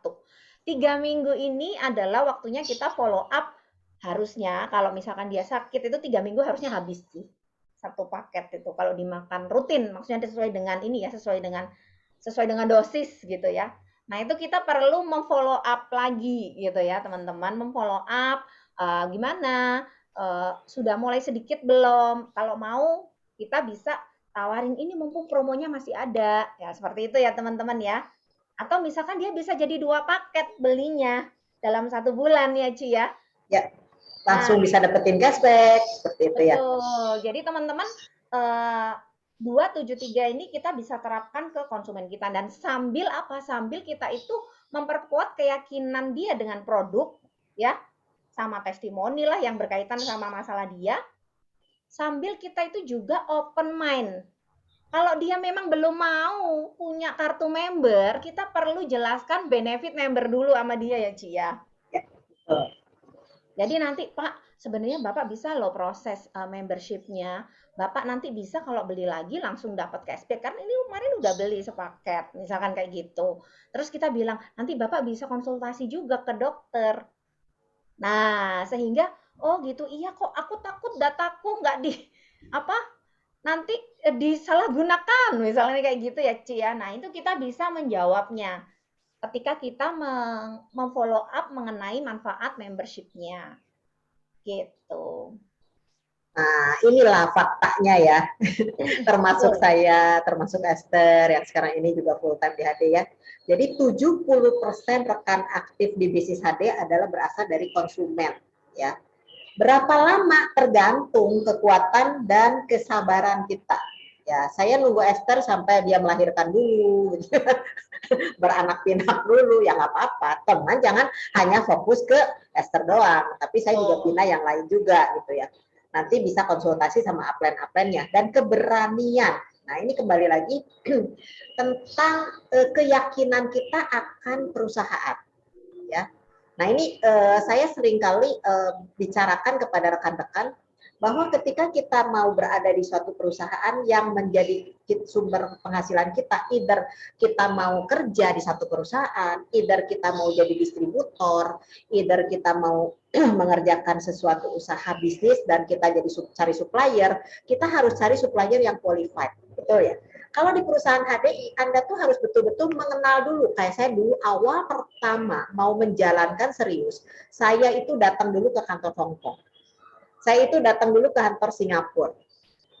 3 minggu ini adalah waktunya kita follow up. Harusnya kalau misalkan dia sakit itu 3 minggu harusnya habis sih. 1 paket itu kalau dimakan rutin, maksudnya sesuai dengan ini ya, sesuai dengan dosis gitu ya. Nah, itu kita perlu memfollow up lagi gitu ya, teman-teman, memfollow up gimana sudah mulai sedikit belum? Kalau mau kita bisa tawarin ini mumpung promonya masih ada. Ya, seperti itu ya, teman-teman ya. Atau misalkan dia bisa jadi 2 paket belinya dalam 1 bulan ya, Ci ya. Ya, Nah, langsung bisa dapetin cashback seperti itu ya. betul. Jadi teman-teman, eh, 273 ini kita bisa terapkan ke konsumen kita dan sambil apa? Sambil kita itu memperkuat keyakinan dia dengan produk ya, sama testimoni lah yang berkaitan sama masalah dia. Sambil kita itu juga open mind. Kalau dia memang belum mau punya kartu member, kita perlu jelaskan benefit member dulu sama dia ya, Ci ya. Ya, betul. Jadi nanti Pak, sebenarnya Bapak bisa loh proses membership-nya. Bapak nanti bisa kalau beli lagi langsung dapat cashback. Karena ini kemarin udah beli sepaket, misalkan kayak gitu. Terus kita bilang, nanti Bapak bisa konsultasi juga ke dokter. Nah, sehingga, oh gitu, iya kok aku takut dataku nggak di, apa, nanti disalahgunakan, misalnya kayak gitu ya, Ci ya. Nah, itu kita bisa menjawabnya ketika kita memfollow up mengenai manfaat membership-nya. Gitu. Nah, inilah faktanya ya. Termasuk Betul. saya, termasuk Esther yang sekarang ini juga full time di HD ya. Jadi 70% rekan aktif di bisnis HD adalah berasal dari konsumen ya. Berapa lama tergantung kekuatan dan kesabaran kita. Ya, saya nunggu Esther sampai dia melahirkan dulu, beranak pinak dulu, ya nggak apa-apa. Teman jangan hanya fokus ke Esther doang, tapi saya juga Oh, bina yang lain juga gitu ya. Nanti bisa konsultasi sama upline-upline-nya dan keberanian. Nah, ini kembali lagi tentang keyakinan kita akan perusahaan ya. Nah, ini saya seringkali bicarakan kepada rekan-rekan bahwa ketika kita mau berada di suatu perusahaan yang menjadi sumber penghasilan kita, either kita mau kerja di satu perusahaan, either kita mau jadi distributor, either kita mau mengerjakan sesuatu usaha bisnis dan kita jadi cari supplier, kita harus cari supplier yang qualified, betul ya? Kalau di perusahaan HDI, Anda tuh harus betul-betul mengenal dulu. Kayak saya dulu awal pertama mau menjalankan serius, saya itu datang dulu ke kantor Hong Kong. Saya itu datang dulu ke kantor Singapura.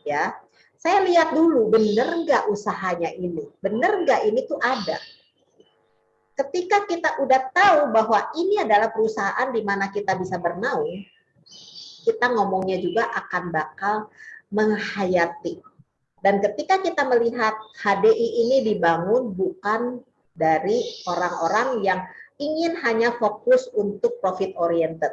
Ya, saya lihat dulu bener nggak usahanya ini, bener nggak ini tuh ada. Ketika kita udah tahu bahwa ini adalah perusahaan di mana kita bisa bernaung, kita ngomongnya juga akan bakal menghayati. Dan ketika kita melihat HDI ini dibangun bukan dari orang-orang yang ingin hanya fokus untuk profit oriented.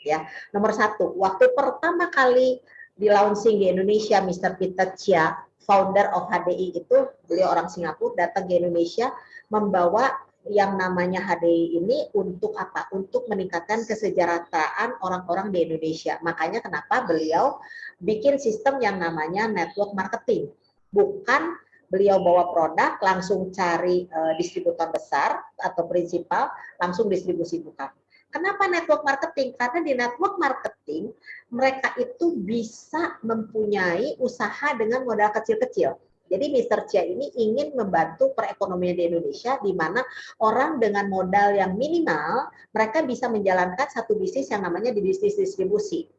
Ya, nomor 1, waktu pertama kali di launching di Indonesia, Mr. Peter Chia, founder of HDI itu, beliau orang Singapura, datang ke Indonesia membawa yang namanya HDI ini untuk apa? Untuk meningkatkan kesejahteraan orang-orang di Indonesia. Makanya kenapa beliau bikin sistem yang namanya network marketing. Bukan beliau bawa produk langsung cari distributor besar atau prinsipal langsung distribusi, bukan. Kenapa network marketing? Karena di network marketing mereka itu bisa mempunyai usaha dengan modal kecil-kecil. Jadi Mr. Chia ini ingin membantu perekonomian di Indonesia di mana orang dengan modal yang minimal mereka bisa menjalankan satu bisnis yang namanya di bisnis distribusi.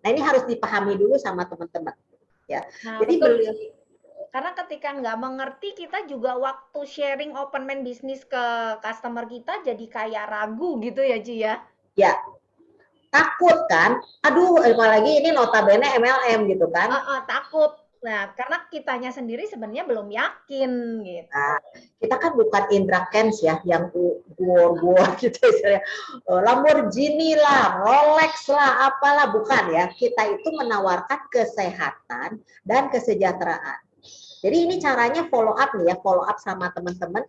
Nah, ini harus dipahami dulu sama teman-teman ya. nah Jadi betul beliau Ci. Karena ketika nggak mengerti, kita juga waktu sharing open mind bisnis ke customer kita jadi kayak ragu gitu ya, Ci ya? Ya, takut kan, aduh apalagi ini notabene MLM gitu kan. Takut. Nah, karena kitanya sendiri sebenarnya belum yakin gitu. Nah, kita kan bukan Indra Kents ya, yang guor-guor gitu ya. Lamborghini lah, Rolex lah, apalah, bukan ya. Kita itu menawarkan kesehatan dan kesejahteraan. Jadi ini caranya follow up nih ya, follow up sama teman-teman.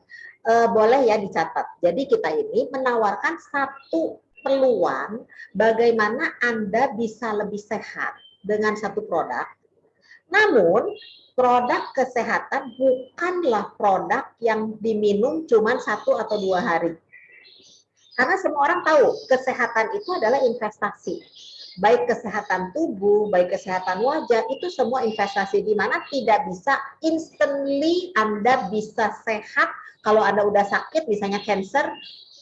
Boleh ya dicatat. Jadi kita ini menawarkan satu peluang bagaimana Anda bisa lebih sehat dengan satu produk. Namun produk kesehatan bukanlah produk yang diminum cuma 1 atau 2 hari. Karena semua orang tahu kesehatan itu adalah investasi. Baik kesehatan tubuh, baik kesehatan wajah, itu semua investasi di mana tidak bisa instantly Anda bisa sehat. Kalau Anda udah sakit, misalnya cancer,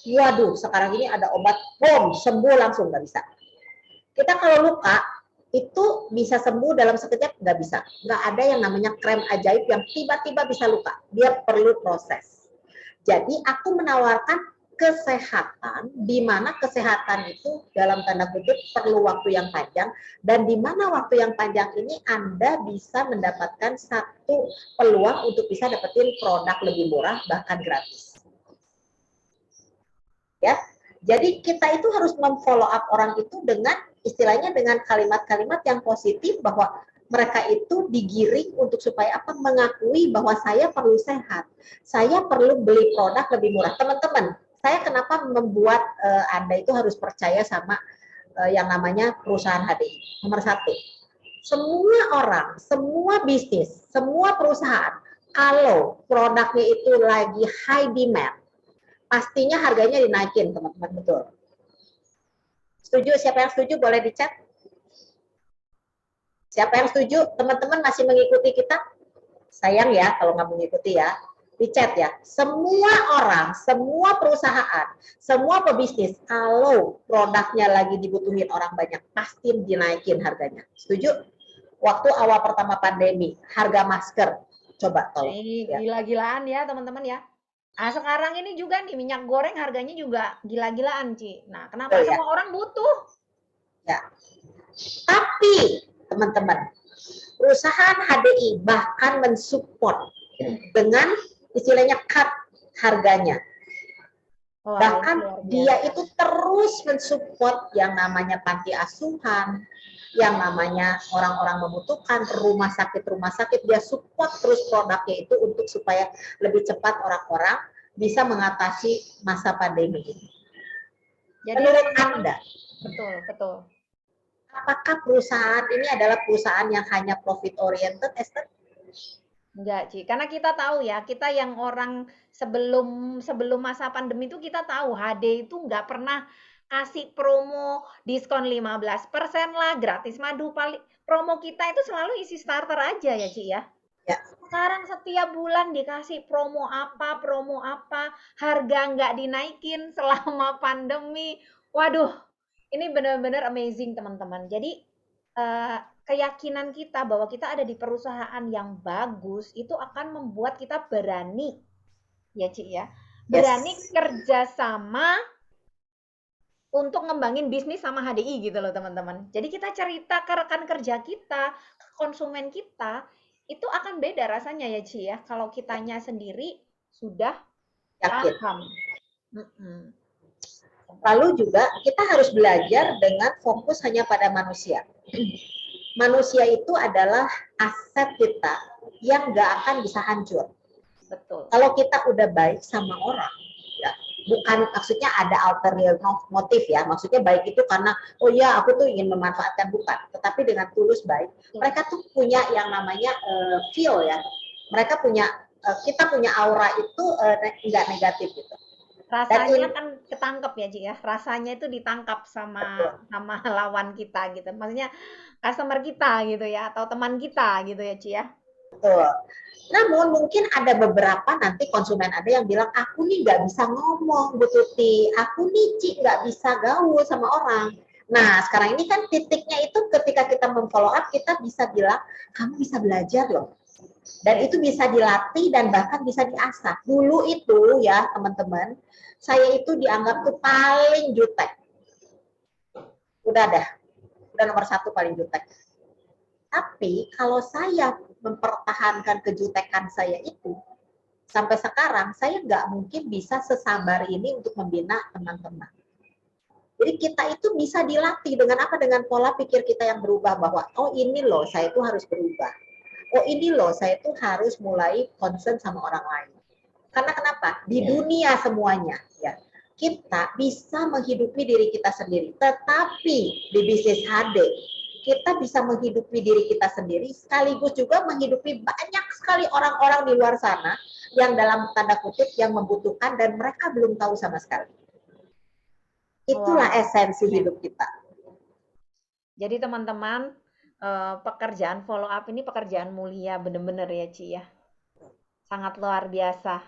waduh sekarang ini ada obat, boom, sembuh langsung, nggak bisa. Kita kalau luka, itu bisa sembuh dalam sekejap, nggak bisa. Nggak ada yang namanya krem ajaib yang tiba-tiba bisa luka. Dia perlu proses. Jadi aku menawarkan kesehatan, di mana kesehatan itu dalam tanda kutip perlu waktu yang panjang, dan di mana waktu yang panjang ini Anda bisa mendapatkan satu peluang untuk bisa dapetin produk lebih murah, bahkan gratis. Ya, jadi kita itu harus memfollow up orang itu dengan istilahnya dengan kalimat-kalimat yang positif, bahwa mereka itu digiring untuk supaya apa, mengakui bahwa saya perlu sehat, saya perlu beli produk lebih murah. Teman-teman, saya kenapa membuat Anda itu harus percaya sama yang namanya perusahaan HDI. Nomor satu, semua orang, semua bisnis, semua perusahaan, kalau produknya itu lagi high demand, pastinya harganya dinaikin, teman-teman. Betul. Setuju? Siapa yang setuju boleh di chat. Siapa yang setuju? Teman-teman masih mengikuti kita? Sayang ya kalau nggak mengikuti ya. Di chat ya. Semua orang, semua perusahaan, semua pebisnis, kalau produknya lagi dibutuhin orang banyak, pasti dinaikin harganya. Setuju? Waktu awal pertama pandemi, harga masker, coba tolong. Ini gila-gilaan ya teman-teman ya. Nah, sekarang ini juga nih minyak goreng harganya juga gila-gilaan, Ci. Nah, kenapa? Betul ya? Semua orang butuh. Ya. Tapi teman-teman, perusahaan HDI bahkan mensupport dengan istilahnya cut harganya. Wah, Bahkan dia itu terus mensupport yang namanya panti asuhan, yang namanya orang-orang membutuhkan, rumah sakit, dia support terus produknya itu untuk supaya lebih cepat orang-orang bisa mengatasi masa pandemi ini. Jadi menurut Anda, betul. apakah perusahaan ini adalah perusahaan yang hanya profit oriented, Esther? Enggak, Ci. Karena kita tahu ya, kita yang orang sebelum masa pandemi itu kita tahu HD itu nggak pernah kasih promo diskon 15% lah, gratis madu paling. Promo kita itu selalu isi starter aja ya, Ci ya. Ya. Sekarang setiap bulan dikasih promo apa, harga nggak dinaikin selama pandemi. Waduh, ini benar-benar amazing teman-teman. Jadi keyakinan kita bahwa kita ada di perusahaan yang bagus itu akan membuat kita berani, ya Ci ya, berani kerja sama untuk ngembangin bisnis sama HDI gitu loh teman-teman. Jadi kita cerita ke rekan kerja kita, ke konsumen kita, itu akan beda rasanya ya Ci ya, kalau kitanya sendiri sudah Yakin. paham. Lalu juga kita harus belajar dengan fokus hanya pada manusia. Manusia itu adalah aset kita yang nggak akan bisa hancur. Betul. Kalau kita udah baik sama orang, ya, bukan maksudnya ada ulterior motif ya, maksudnya baik itu karena oh ya aku tuh ingin memanfaatkan, bukan, tetapi dengan tulus baik. Mereka tuh punya yang namanya feel ya, mereka punya kita punya aura itu nggak negatif gitu. Rasanya kan ketangkep ya Ci ya, rasanya itu ditangkap sama lawan kita gitu, maksudnya customer kita gitu ya, atau teman kita gitu ya Ci ya. Betul. Namun mungkin ada beberapa nanti konsumen ada yang bilang, aku nih nggak bisa ngomong Bu Tuti, aku nih Ci nggak bisa gaul sama orang. Nah sekarang ini kan titiknya itu ketika kita memfollow up, kita bisa bilang, kamu bisa belajar loh. Dan itu bisa dilatih dan bahkan bisa diasah. Dulu itu ya teman-teman, saya itu dianggap tuh paling jutek. Udah nomor satu paling jutek. Tapi kalau saya mempertahankan kejutekan saya itu, sampai sekarang saya nggak mungkin bisa sesabar ini untuk membina teman-teman. Jadi kita itu bisa dilatih dengan apa? Dengan pola pikir kita yang berubah bahwa oh ini loh saya itu harus berubah. Oh ini loh saya itu harus mulai concern sama orang lain. Karena kenapa? Di dunia semuanya ya kita bisa menghidupi diri kita sendiri. Tetapi di bisnis HD kita bisa menghidupi diri kita sendiri sekaligus juga menghidupi banyak sekali orang-orang di luar sana yang dalam tanda kutip yang membutuhkan dan mereka belum tahu sama sekali. Itulah esensi hidup kita. Jadi teman-teman, pekerjaan follow up ini pekerjaan mulia bener-bener ya Ci ya. Sangat luar biasa.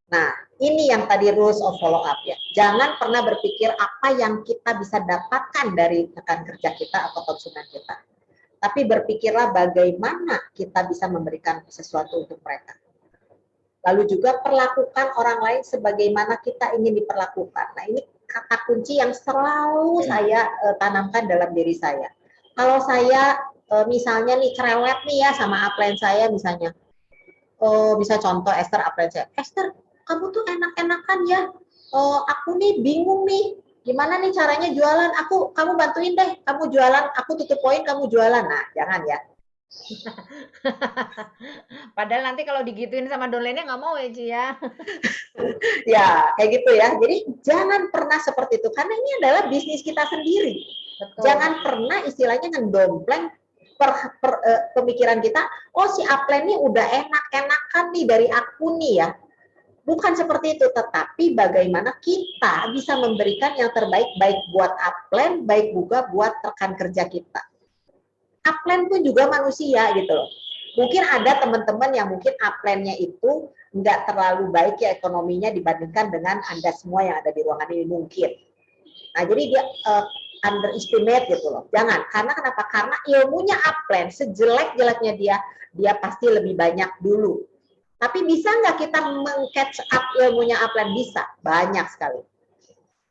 Nah, ini yang tadi rules of follow up ya. Jangan pernah berpikir apa yang kita bisa dapatkan dari rekan kerja kita atau konsumen kita. Tapi berpikirlah bagaimana kita bisa memberikan sesuatu untuk mereka. Lalu juga perlakukan orang lain sebagaimana kita ingin diperlakukan. Nah, ini kata kunci yang selalu saya tanamkan dalam diri saya. Kalau saya misalnya nih cerewet nih ya sama upline saya misalnya. Bisa contoh Esther upline saya. Esther, kamu tuh enak-enakan ya. Aku nih bingung nih. Gimana nih caranya jualan? Kamu bantuin deh. Kamu jualan, aku tutup poin, kamu jualan. Nah, jangan ya. Padahal nanti kalau digituin sama downline-nya nggak mau ya Ci ya. Ya, kayak gitu ya. Jadi jangan pernah seperti itu. Karena ini adalah bisnis kita sendiri. Betul. Jangan pernah istilahnya ngedompleng pemikiran kita, oh si upline nih udah enak-enakan nih dari aku nih ya. Bukan seperti itu, tetapi bagaimana kita bisa memberikan yang terbaik baik buat upline, baik juga buat rekan kerja kita. Upline pun juga manusia gitu loh. Mungkin ada teman-teman yang mungkin upline-nya itu nggak terlalu baik ya ekonominya dibandingkan dengan Anda semua yang ada di ruangan ini mungkin. Nah, jadi dia underestimate gitu loh. Jangan. Karena kenapa? Karena ilmunya upline, sejelek-jeleknya dia pasti lebih banyak dulu. Tapi bisa nggak kita meng-catch up ilmunya upline? Bisa. Banyak sekali.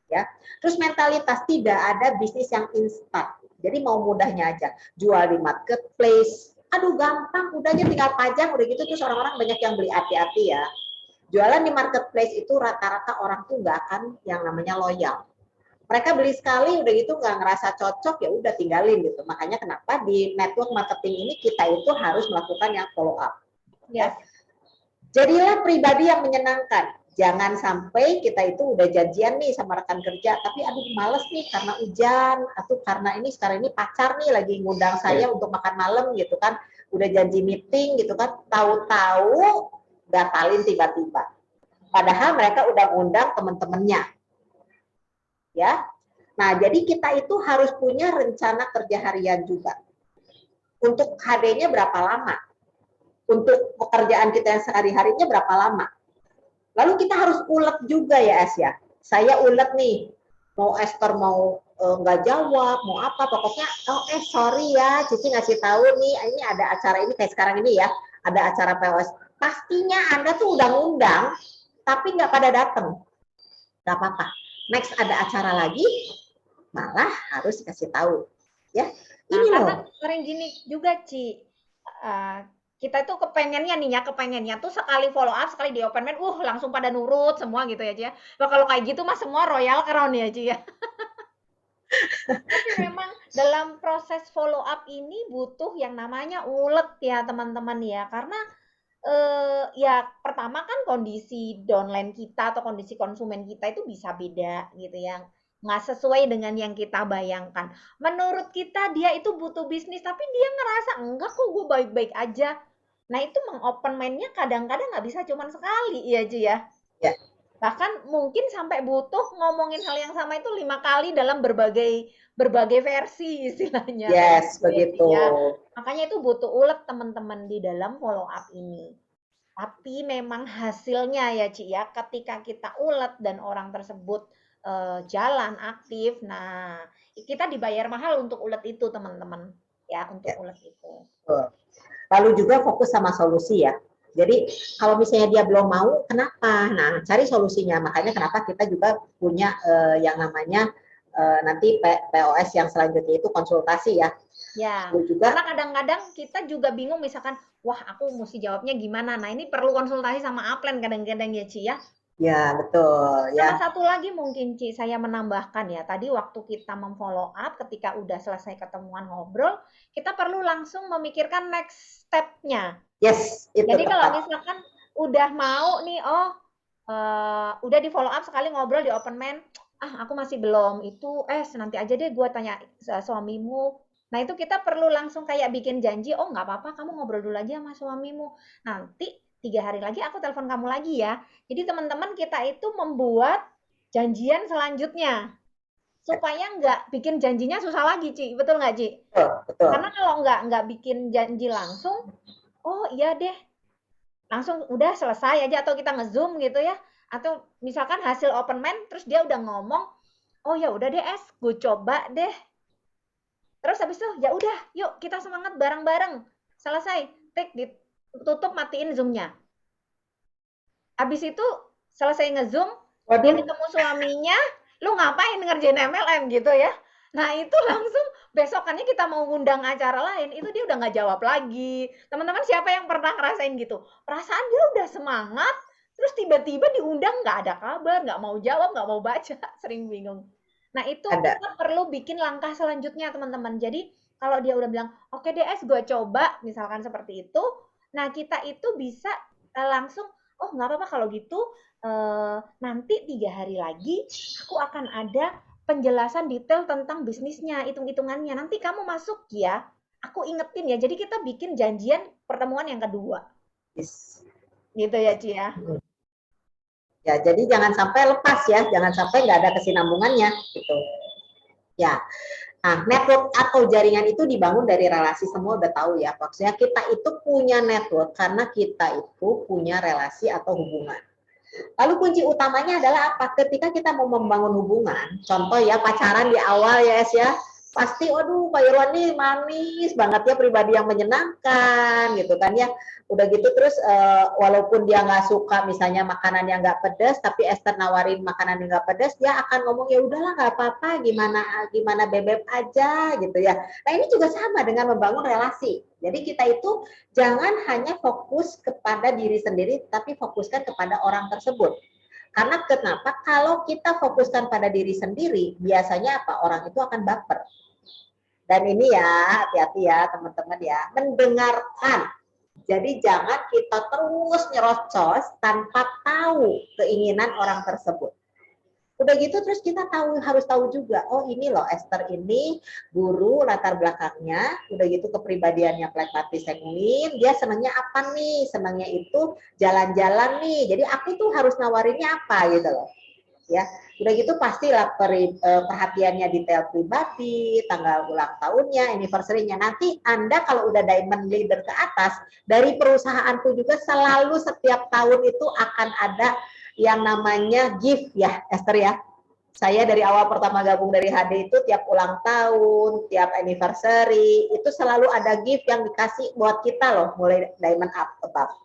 Ya. Terus mentalitas, tidak ada bisnis yang instan. Jadi mau mudahnya aja. Jual di marketplace. Aduh gampang, udah aja tinggal pajang, udah gitu terus orang-orang banyak yang beli, hati-hati ya. Jualan di marketplace itu rata-rata orang tuh nggak akan yang namanya loyal. Mereka beli sekali udah gitu nggak ngerasa cocok ya udah tinggalin gitu. Makanya kenapa di network marketing ini kita itu harus melakukan yang follow up. Ya. Jadilah pribadi yang menyenangkan. Jangan sampai kita itu udah janjian nih sama rekan kerja, tapi aduh males nih karena hujan, atau karena ini sekarang ini pacar nih lagi ngundang saya untuk makan malam gitu kan, udah janji meeting gitu kan, tahu-tahu batalin tiba-tiba. Padahal mereka udah ngundang teman-temannya. Ya. Nah, jadi kita itu harus punya rencana kerja harian juga. Untuk HD-nya berapa lama? Untuk pekerjaan kita yang sehari-harinya berapa lama? Lalu kita harus ulet juga ya, Es ya. Saya ulet nih, mau Esther mau nggak jawab, mau apa, pokoknya, oh sorry ya, Cici ngasih tahu nih, ini ada acara ini kayak sekarang ini ya, ada acara POS. Pastinya Anda tuh udah ngundang, tapi nggak pada datang. Nggak apa-apa. Next ada acara lagi, malah harus kasih tahu ya ini karena loh sering gini juga Ci, kita tuh kepengennya tuh sekali follow up sekali di open mind langsung pada nurut semua gitu ya Ci ya. Nah, kalau kayak gitu mah semua royal crown ya Ci ya. Tapi memang dalam proses follow up ini butuh yang namanya ulet ya teman-teman ya, karena ya pertama kan kondisi downline kita atau kondisi konsumen kita itu bisa beda gitu ya, nggak sesuai dengan yang kita bayangkan. Menurut kita dia itu butuh bisnis, tapi dia ngerasa enggak kok gue baik-baik aja. Nah itu mengopen mind-nya kadang-kadang nggak bisa cuma sekali ya Ji ya. ya Bahkan mungkin sampai butuh ngomongin hal yang sama itu 5 kali dalam berbagai berbagai versi istilahnya kayak yes gitu ya Ci begitu ya. Makanya itu butuh ulet teman-teman di dalam follow up ini. Tapi memang hasilnya ya Ci ya, ketika kita ulet dan orang tersebut jalan aktif, nah kita dibayar mahal untuk ulet itu teman-teman ya, untuk ya ulet itu. Lalu juga fokus sama solusi ya. Jadi kalau misalnya dia belum mau, kenapa? Nah, cari solusinya. Makanya kenapa kita juga punya yang namanya nanti POS yang selanjutnya itu konsultasi ya. Ya, Lalu juga karena kadang-kadang kita juga bingung misalkan, wah aku mesti jawabnya gimana. Nah, ini perlu konsultasi sama upline kadang-kadang ya, Ci ya. ya betul Sama ya. satu lagi mungkin, Ci, saya menambahkan ya, tadi waktu kita memfollow up, ketika udah selesai ketemuan ngobrol, kita perlu langsung memikirkan next step-nya. Yes, itu Jadi kalau tepat. misalkan udah mau nih, oh udah di follow up sekali ngobrol di open mind, ah aku masih belum, itu nanti aja deh gue tanya suamimu. Nah itu kita perlu langsung kayak bikin janji, oh nggak apa-apa kamu ngobrol dulu aja sama suamimu. Nanti 3 hari lagi aku telepon kamu lagi ya. Jadi teman-teman kita itu membuat janjian selanjutnya. Supaya nggak bikin janjinya susah lagi, Ci. Betul nggak, Ci? Betul, betul. Karena kalau nggak bikin janji langsung, oh iya deh, langsung udah selesai aja atau kita nge-zoom gitu ya. Atau misalkan hasil open mind terus dia udah ngomong, "Oh ya udah deh, gue coba deh." Terus habis itu ya udah, yuk kita semangat bareng-bareng. Selesai, tik ditutup matiin zoom-nya. Habis itu selesai nge-zoom, dia Waduh, ketemu suaminya, "Lu ngapain ngerjain MLM?" gitu ya. Nah, itu langsung besokannya kita mau ngundang acara lain, itu dia udah nggak jawab lagi. Teman-teman siapa yang pernah ngerasain gitu? Perasaan dia udah semangat, terus tiba-tiba diundang nggak ada kabar, nggak mau jawab, nggak mau baca, sering bingung. Nah, itu ada. kita perlu bikin langkah selanjutnya, teman-teman. Jadi, kalau dia udah bilang, "Oke DS, gue coba," misalkan seperti itu, nah kita itu bisa langsung, "Oh, nggak apa-apa kalau gitu, nanti 3 hari lagi aku akan ada penjelasan detail tentang bisnisnya, hitung-hitungannya. Nanti kamu masuk ya. Aku ingetin ya." Jadi kita bikin janjian pertemuan yang kedua. Yes. Gitu ya, Ci ya. Ya, jadi jangan sampai lepas ya, jangan sampai nggak ada kesinambungannya gitu. Ya, nah network atau jaringan itu dibangun dari relasi, semua udah tahu ya. Maksudnya kita itu punya network karena kita itu punya relasi atau hubungan. Lalu kunci utamanya adalah apa? Ketika kita mau membangun hubungan, contoh ya pacaran di awal ya Es ya, pasti waduh Pak Irwan nih manis banget ya, pribadi yang menyenangkan gitu kan ya. Udah gitu terus walaupun dia nggak suka misalnya makanan yang nggak pedas, tapi Esther nawarin makanan yang nggak pedas, dia akan ngomong ya udahlah nggak apa-apa, gimana gimana bebek aja gitu ya. Nah ini juga sama dengan membangun relasi. Jadi kita itu jangan hanya fokus kepada diri sendiri, tapi fokuskan kepada orang tersebut. Karena kenapa? Kalau kita fokuskan pada diri sendiri, biasanya apa? Orang itu akan baper. Dan ini ya, hati-hati ya teman-teman ya, mendengarkan. Jadi jangan kita terus nyerocos tanpa tahu keinginan orang tersebut. Udah gitu terus kita harus tahu juga, oh ini loh Esther ini guru latar belakangnya, udah gitu kepribadiannya pragmatis sanguin, dia senangnya apa nih? Senangnya itu jalan-jalan nih. Jadi aku tuh harus nawarinnya apa gitu loh. Ya, udah gitu pastilah perhatiannya detail pribadi, tanggal ulang tahunnya, anniversary-nya. Nanti Anda kalau udah diamond leader ke atas, dari perusahaanku juga selalu setiap tahun itu akan ada yang namanya gift ya, Esther ya. Saya dari awal pertama gabung dari HD itu tiap ulang tahun, tiap anniversary, itu selalu ada gift yang dikasih buat kita loh, mulai diamond up above.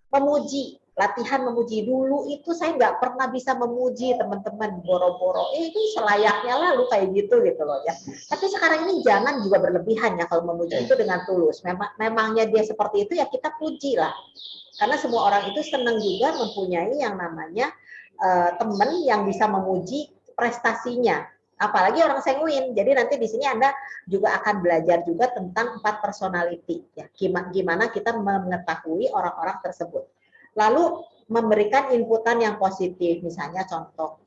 Memuji, latihan memuji. Dulu itu saya nggak pernah bisa memuji teman-teman, boro-boro itu selayaknya lalu kayak gitu loh ya. Tapi sekarang ini jangan juga berlebihan ya kalau memuji itu dengan tulus. Memangnya dia seperti itu ya kita puji lah, karena semua orang itu senang juga mempunyai yang namanya teman yang bisa memuji prestasinya, apalagi orang sanguin. Jadi nanti di sini Anda juga akan belajar juga tentang 4 personality ya. Gimana kita mengetahui orang-orang tersebut. Lalu memberikan inputan yang positif, misalnya contoh,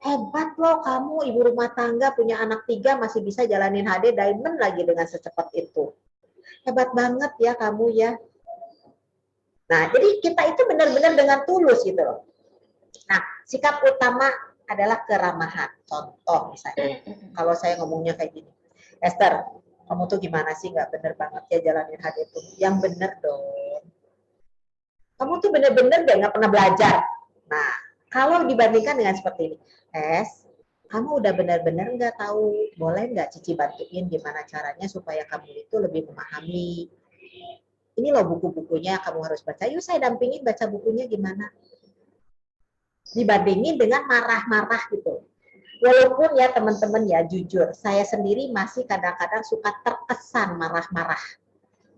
hebat loh kamu ibu rumah tangga punya anak 3 masih bisa jalanin HD diamond lagi dengan secepat itu. Hebat banget ya kamu ya. Nah, jadi kita itu benar-benar dengan tulus gitu loh. Nah, sikap utama adalah keramahan. Contoh misalnya, kalau saya ngomongnya kayak gini, Esther, kamu tuh gimana sih nggak bener banget ya jalanin HD itu? Yang bener dong. Kamu tuh bener-bener deh nggak pernah belajar. Nah, kalau dibandingkan dengan seperti ini, kamu udah benar-benar nggak tahu, boleh nggak Cici bantuin gimana caranya supaya kamu itu lebih memahami. Ini loh buku-bukunya, kamu harus baca. Yuk saya dampingin baca bukunya gimana. Dibandingin dengan marah-marah gitu. Walaupun ya teman-teman ya jujur, saya sendiri masih kadang-kadang suka terkesan marah-marah.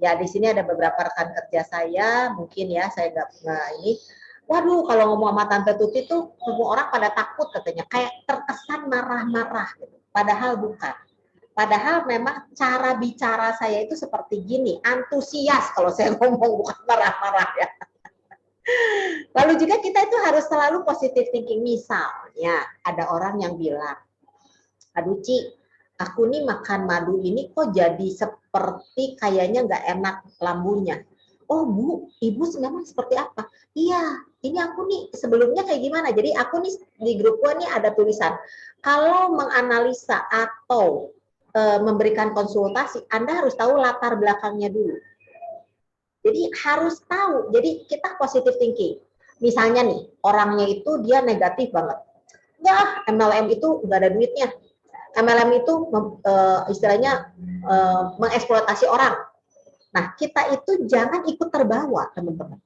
Ya di sini ada beberapa rekan kerja saya, mungkin ya saya nggak ini. Waduh, kalau ngomong sama Tante Tuti tuh semua orang pada takut katanya, kayak terkesan marah-marah. Gitu. Padahal bukan. Padahal memang cara bicara saya itu seperti gini, antusias kalau saya ngomong bukan marah-marah ya. Lalu juga kita itu harus selalu positive thinking. Misalnya ada orang yang bilang, aduh Ci, aku nih makan madu ini kok jadi seperti kayaknya nggak enak lambungnya. Oh Bu, Ibu memang seperti apa? Iya, ini aku nih sebelumnya kayak gimana? Jadi aku nih di grup gua nih ada tulisan, kalau menganalisa atau memberikan konsultasi, Anda harus tahu latar belakangnya dulu. Jadi harus tahu. Jadi kita positive thinking. Misalnya nih, orangnya itu dia negatif banget. Ya, MLM itu nggak ada duitnya. MLM itu istilahnya mengeksploitasi orang. Nah, kita itu jangan ikut terbawa, teman-teman.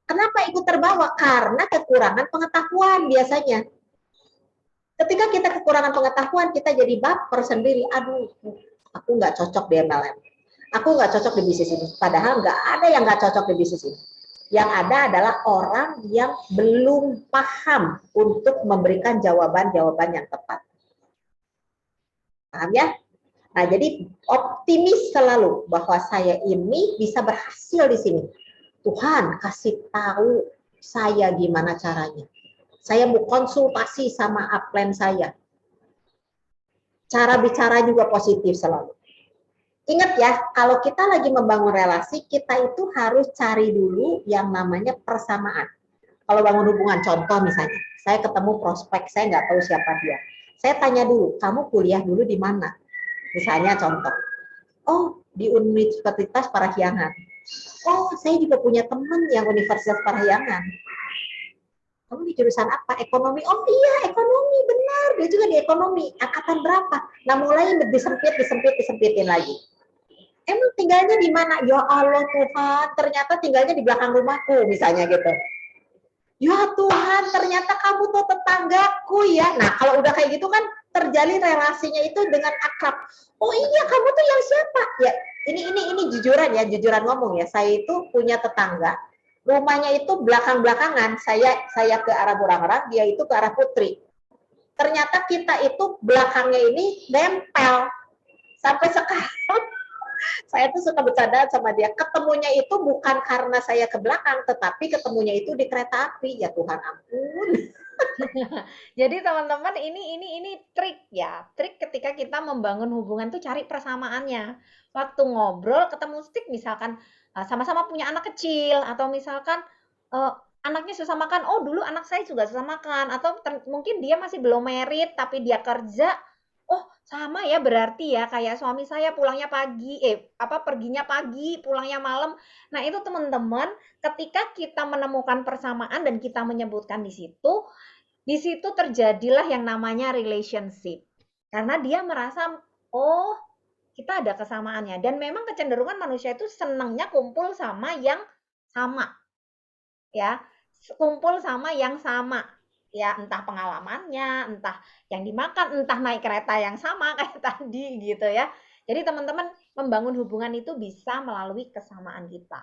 Kenapa ikut terbawa? Karena kekurangan pengetahuan biasanya. Ketika kita kekurangan pengetahuan, kita jadi baper sendiri. Aduh, aku nggak cocok di MLM. Aku nggak cocok di bisnis ini. Padahal nggak ada yang nggak cocok di bisnis ini. Yang ada adalah orang yang belum paham untuk memberikan jawaban-jawaban yang tepat. Paham ya? Nah, jadi optimis selalu bahwa saya ini bisa berhasil di sini. Tuhan kasih tahu saya gimana caranya. Saya mau konsultasi sama upline saya. Cara bicara juga positif selalu. Ingat ya, kalau kita lagi membangun relasi, kita itu harus cari dulu yang namanya persamaan. Kalau bangun hubungan, contoh misalnya, saya ketemu prospek, saya nggak tahu siapa dia. Saya tanya dulu, kamu kuliah dulu di mana? Misalnya contoh, oh di Universitas Parahyangan. Oh, saya juga punya teman yang Universitas Parahyangan. Kamu di jurusan apa? Ekonomi. Oh iya, ekonomi, benar. Dia juga di ekonomi. Angkatan berapa? Nah, mulai disempitin lagi. Emang tinggalnya di mana? Ya Allah Tuhan, ternyata tinggalnya di belakang rumahku, misalnya gitu. Ya Tuhan, ternyata kamu tuh tetanggaku ya. Nah, kalau udah kayak gitu kan terjalin relasinya itu dengan akrab. Oh iya, kamu tuh yang siapa? Ya, ini jujuran ya, jujuran ngomong ya. Saya itu punya tetangga, rumahnya itu belakang-belakangan. Saya ke arah Burang-Rang, dia itu ke arah Putri. Ternyata kita itu belakangnya ini nempel. Sampai sekarang saya tuh suka bercanda sama dia. Ketemunya itu bukan karena saya ke belakang, tetapi ketemunya itu di kereta api. Ya Tuhan ampun. Jadi teman-teman ini trik ya. Trik ketika kita membangun hubungan tuh cari persamaannya. Waktu ngobrol ketemu stick misalkan sama-sama punya anak kecil atau misalkan eh, anaknya susah makan. Oh, dulu anak saya juga susah makan atau mungkin dia masih belum merit tapi dia kerja. Oh, sama ya berarti ya kayak suami saya pulangnya pagi, perginya pagi, pulangnya malam. Nah, itu teman-teman, ketika kita menemukan persamaan dan kita menyebutkan di situ terjadilah yang namanya relationship. Karena dia merasa, oh kita ada kesamaannya. Dan memang kecenderungan manusia itu senangnya kumpul sama yang sama. Ya, kumpul sama yang sama. Ya, entah pengalamannya, entah yang dimakan, entah naik kereta yang sama kayak tadi gitu ya. Jadi teman-teman membangun hubungan itu bisa melalui kesamaan kita.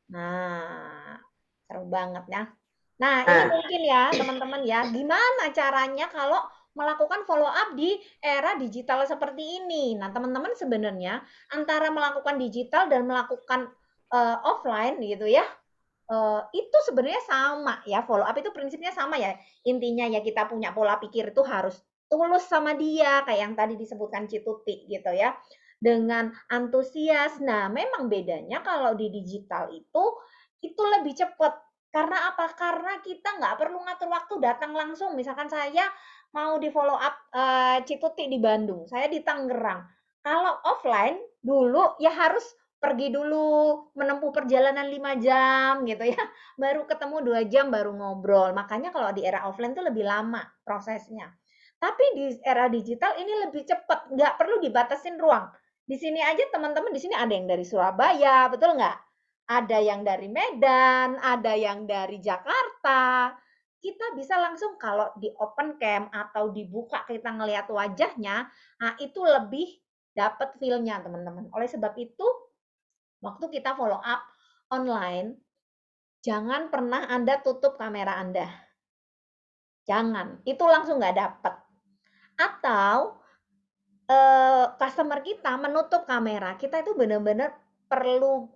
Nah, seru banget ya. Nah, ini Nah, mungkin ya teman-teman ya, gimana caranya kalau melakukan follow up di era digital seperti ini. Nah, teman-teman sebenarnya antara melakukan digital dan melakukan offline gitu ya, itu sebenarnya sama ya, follow up itu prinsipnya sama ya. Intinya ya kita punya pola pikir itu harus tulus sama dia, kayak yang tadi disebutkan Cituti gitu ya. Dengan antusias. Nah, memang bedanya kalau di digital itu lebih cepat. Karena apa? Karena kita nggak perlu ngatur waktu datang langsung. Misalkan saya mau di follow up Cituti di Bandung, saya di Tangerang. Kalau offline dulu ya harus pergi dulu menempuh perjalanan 5 jam gitu ya, baru ketemu 2 jam baru ngobrol. Makanya kalau di era offline tuh lebih lama prosesnya. Tapi di era digital ini lebih cepat, nggak perlu dibatasin ruang. Di sini aja teman-teman, di sini ada yang dari Surabaya, betul nggak? Ada yang dari Medan, ada yang dari Jakarta. Kita bisa langsung kalau di open cam atau dibuka kita ngelihat wajahnya, nah itu lebih dapat feel-nya teman-teman. Oleh sebab itu, waktu kita follow up online, jangan pernah Anda tutup kamera Anda. Jangan, itu langsung nggak dapat. Atau customer kita menutup kamera, kita itu benar-benar perlu,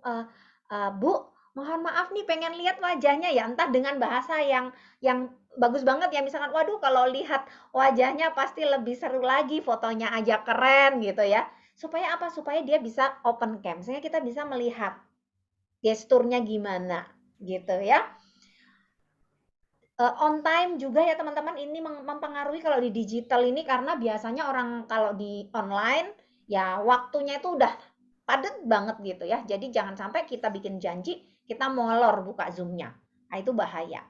"Bu, mohon maaf nih pengen lihat wajahnya ya," entah dengan bahasa yang bagus banget ya, misalkan, "Waduh kalau lihat wajahnya pasti lebih seru lagi, fotonya aja keren," gitu ya. Supaya apa? Supaya dia bisa open cam, sehingga kita bisa melihat gesturnya gimana, gitu ya. On time juga ya teman-teman, ini mempengaruhi kalau di digital ini karena biasanya orang kalau di online ya waktunya itu udah padat banget gitu ya. Jadi jangan sampai kita bikin janji, kita molor buka Zoom-nya. Nah, itu bahaya.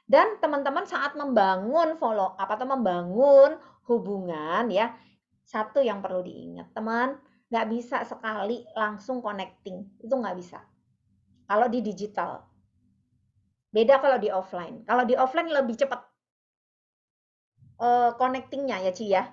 Dan teman-teman saat membangun follow up atau membangun hubungan ya, satu yang perlu diingat, teman, nggak bisa sekali langsung connecting. Itu nggak bisa. Kalau di digital. Beda kalau di offline. Kalau di offline lebih cepat connecting-nya ya Ci ya.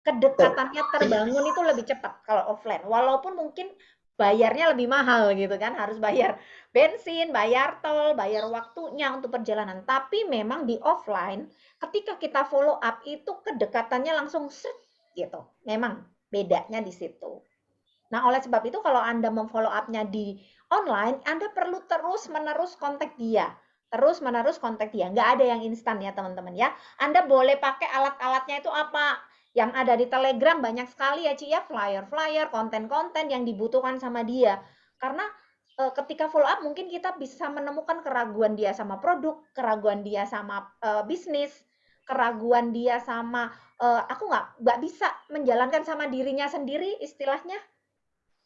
Betul. Kedekatannya terbangun itu lebih cepat kalau offline. Walaupun mungkin bayarnya lebih mahal gitu kan, harus bayar bensin, bayar tol, bayar waktunya untuk perjalanan. Tapi memang di offline, ketika kita follow up itu kedekatannya langsung set gitu. Memang bedanya di situ. Nah, oleh sebab itu kalau Anda memfollow up-nya di online, Anda perlu terus-menerus kontak dia. Terus-menerus kontak dia. Nggak ada yang instan ya, teman-teman ya. Anda boleh pakai alat-alatnya itu apa? Yang ada di Telegram banyak sekali ya, Ci ya. Flyer-flyer, konten-konten yang dibutuhkan sama dia. Karena ketika follow up mungkin kita bisa menemukan keraguan dia sama produk, keraguan dia sama bisnis, keraguan dia sama aku nggak bisa menjalankan sama dirinya sendiri istilahnya.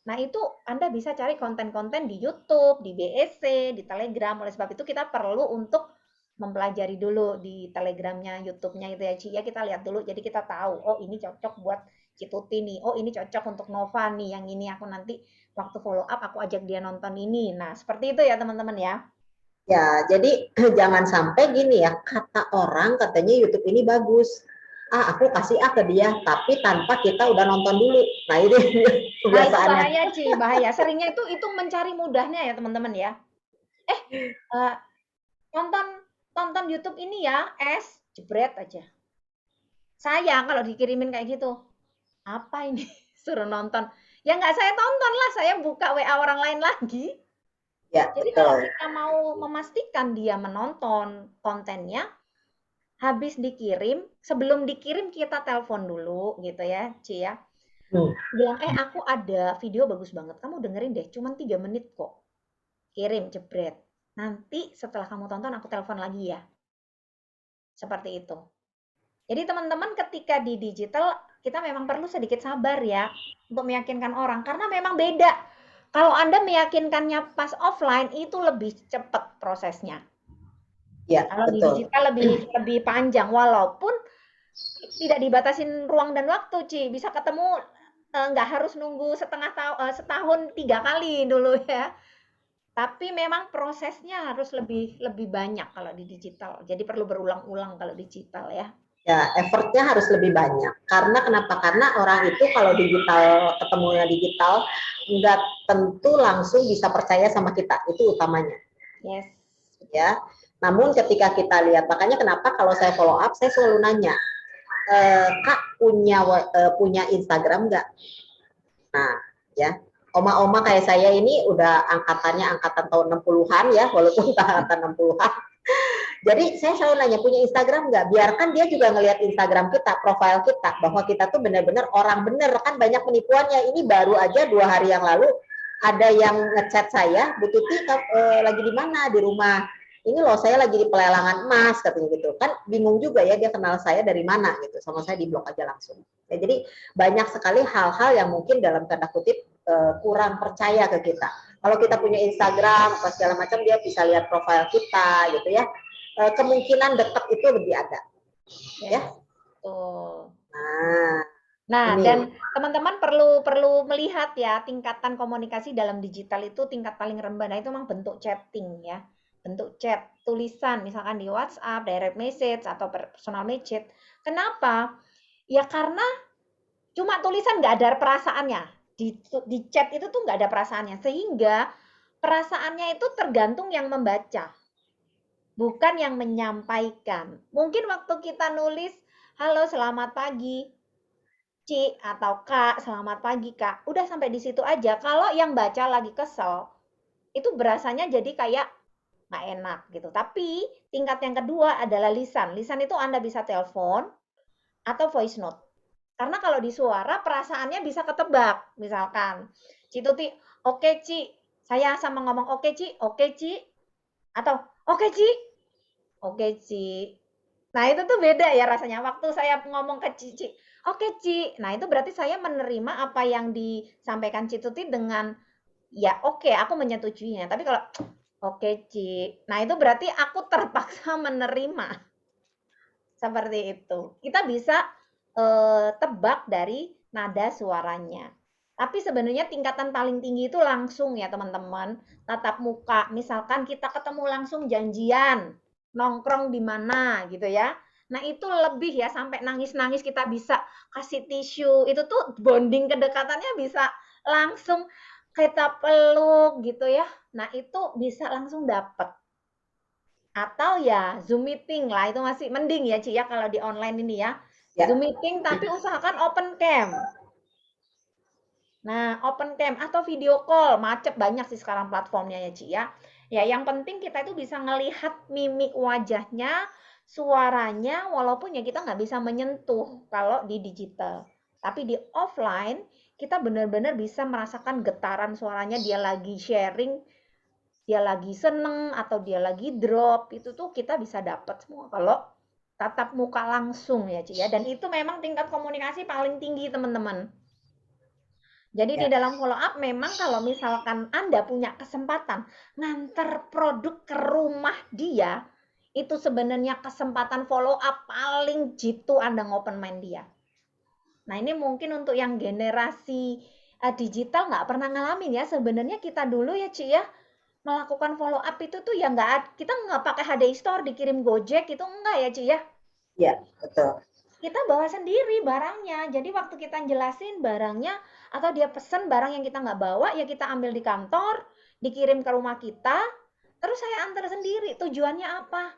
Nah, itu Anda bisa cari konten-konten di YouTube, di BEC, di Telegram. Oleh sebab itu kita perlu untuk mempelajari dulu di Telegramnya, YouTube-nya itu ya, Ci. Ya, kita lihat dulu. Jadi kita tahu, oh ini cocok buat Cituti nih. Oh ini cocok untuk Nova nih. Yang ini aku nanti waktu follow up, aku ajak dia nonton ini. Nah, seperti itu ya teman-teman ya. Ya, jadi jangan sampai gini ya, kata orang katanya YouTube ini bagus. Ah, aku kasih A ke dia, tapi tanpa kita udah nonton dulu. Nah, itu Nah, itu kebiasaannya. bahaya, Ci. Bahaya. Seringnya itu mencari mudahnya ya teman-teman ya. Eh, eh, tonton tonton YouTube ini ya, jebret aja. Sayang kalau dikirimin kayak gitu. Apa ini? Suruh nonton. Ya nggak saya tonton lah, saya buka WA orang lain lagi. Ya, Jadi kalau betul. kita mau memastikan dia menonton kontennya, habis dikirim, sebelum dikirim kita telepon dulu gitu ya, Ci ya. Hmm. Bilang, aku ada video bagus banget, kamu dengerin deh, cuman 3 menit kok. Kirim, jebret. Nanti setelah kamu tonton aku telepon lagi ya. Seperti itu. Jadi teman-teman ketika di digital kita memang perlu sedikit sabar ya untuk meyakinkan orang karena memang beda. Kalau Anda meyakinkannya pas offline itu lebih cepat prosesnya. Ya, Kalau di betul. digital lebih lebih panjang walaupun tidak dibatasin ruang dan waktu, Ci. Bisa ketemu nggak harus nunggu setahun 3 kali dulu ya. Tapi memang prosesnya harus lebih lebih banyak kalau di digital. Jadi perlu berulang-ulang kalau digital ya. Ya, effortnya harus lebih banyak. Karena kenapa? Karena orang itu kalau digital, ketemunya digital, nggak tentu langsung bisa percaya sama kita. Itu utamanya. Yes. Ya. Namun ketika kita lihat, makanya kenapa kalau saya follow up, saya selalu nanya, Kak punya Instagram nggak? Nah, ya, oma-oma kayak saya ini udah angkatan tahun 60-an ya, walaupun angkatan 60-an. Jadi saya selalu nanya, punya Instagram nggak? Biarkan dia juga ngelihat Instagram kita, profil kita, bahwa kita tuh benar-benar orang bener. Kan banyak penipuannya. Ini baru aja 2 hari yang lalu ada yang ngechat saya, Bu Tuti lagi di mana? Di rumah. Ini loh saya lagi di pelelangan emas katanya gitu. Kan bingung juga ya dia kenal saya dari mana gitu. Sama saya di blok aja langsung. Ya, jadi banyak sekali hal-hal yang mungkin dalam tanda kutip kurang percaya ke kita. Kalau kita punya Instagram, apa segala macam dia bisa lihat profil kita gitu ya. Kemungkinan dekat itu lebih ada. Yes. Ya. Tuh. Nah, Nah, Ini dan teman-teman perlu perlu melihat ya tingkatan komunikasi dalam digital itu tingkat paling rendah. Nah, itu memang bentuk chatting ya. Bentuk chat, tulisan misalkan di WhatsApp, direct message atau personal message. Kenapa? Ya karena cuma tulisan nggak ada perasaannya. Di chat itu tuh nggak ada perasaannya. Sehingga perasaannya itu tergantung yang membaca, bukan yang menyampaikan. Mungkin waktu kita nulis, halo selamat pagi, Ci atau Kak, selamat pagi Kak. Udah sampai di situ aja. Kalau yang baca lagi kesel, itu berasanya jadi kayak nggak enak gitu. Tapi tingkat yang kedua adalah lisan. Lisan itu Anda bisa telepon atau voice note. Karena kalau di suara perasaannya bisa ketebak. Misalkan, Ci Tuti, oke Ci, saya sama ngomong oke Ci, atau oke Ci, oke Ci. Nah, itu tuh beda ya rasanya. Waktu saya ngomong ke Cici, oke Ci. Nah, itu berarti saya menerima apa yang disampaikan Cici dengan, ya oke, aku menyetujuinya. Tapi kalau, oke Ci. Nah, itu berarti aku terpaksa menerima. Seperti itu. Kita bisa tebak dari nada suaranya. Tapi sebenarnya tingkatan paling tinggi itu langsung ya teman-teman. Tatap muka. Misalkan kita ketemu langsung janjian. Nongkrong di mana gitu ya. Nah itu lebih ya sampai nangis-nangis kita bisa kasih tisu. Itu tuh bonding kedekatannya bisa langsung kita peluk gitu ya. Nah itu bisa langsung dapet. Atau ya Zoom meeting lah, itu masih mending ya Ci ya kalau di online ini ya. Zoom ya, meeting tapi usahakan open cam. Nah, open cam atau video call, macet banyak sih sekarang platformnya ya Ci ya. Ya, yang penting kita itu bisa ngelihat mimik wajahnya, suaranya, walaupun ya kita nggak bisa menyentuh kalau di digital. Tapi di offline, kita benar-benar bisa merasakan getaran suaranya dia lagi sharing, dia lagi seneng atau dia lagi drop, itu tuh kita bisa dapat semua kalau tatap muka langsung ya Ci ya. Dan itu memang tingkat komunikasi paling tinggi teman-teman. Jadi di ya. dalam follow up memang kalau misalkan Anda punya kesempatan nganter produk ke rumah dia, itu sebenarnya kesempatan follow up paling jitu Anda ngopen mind dia. Nah ini mungkin untuk yang generasi digital nggak pernah ngalamin ya. Sebenarnya kita dulu ya Ci ya, melakukan follow up itu tuh ya nggak, kita nggak pakai HDI Store dikirim Gojek itu enggak ya Ci ya. Ya, betul. Kita bawa sendiri barangnya. Jadi waktu kita jelasin barangnya atau dia pesen barang yang kita nggak bawa ya kita ambil di kantor, dikirim ke rumah kita, terus saya antar sendiri. Tujuannya apa?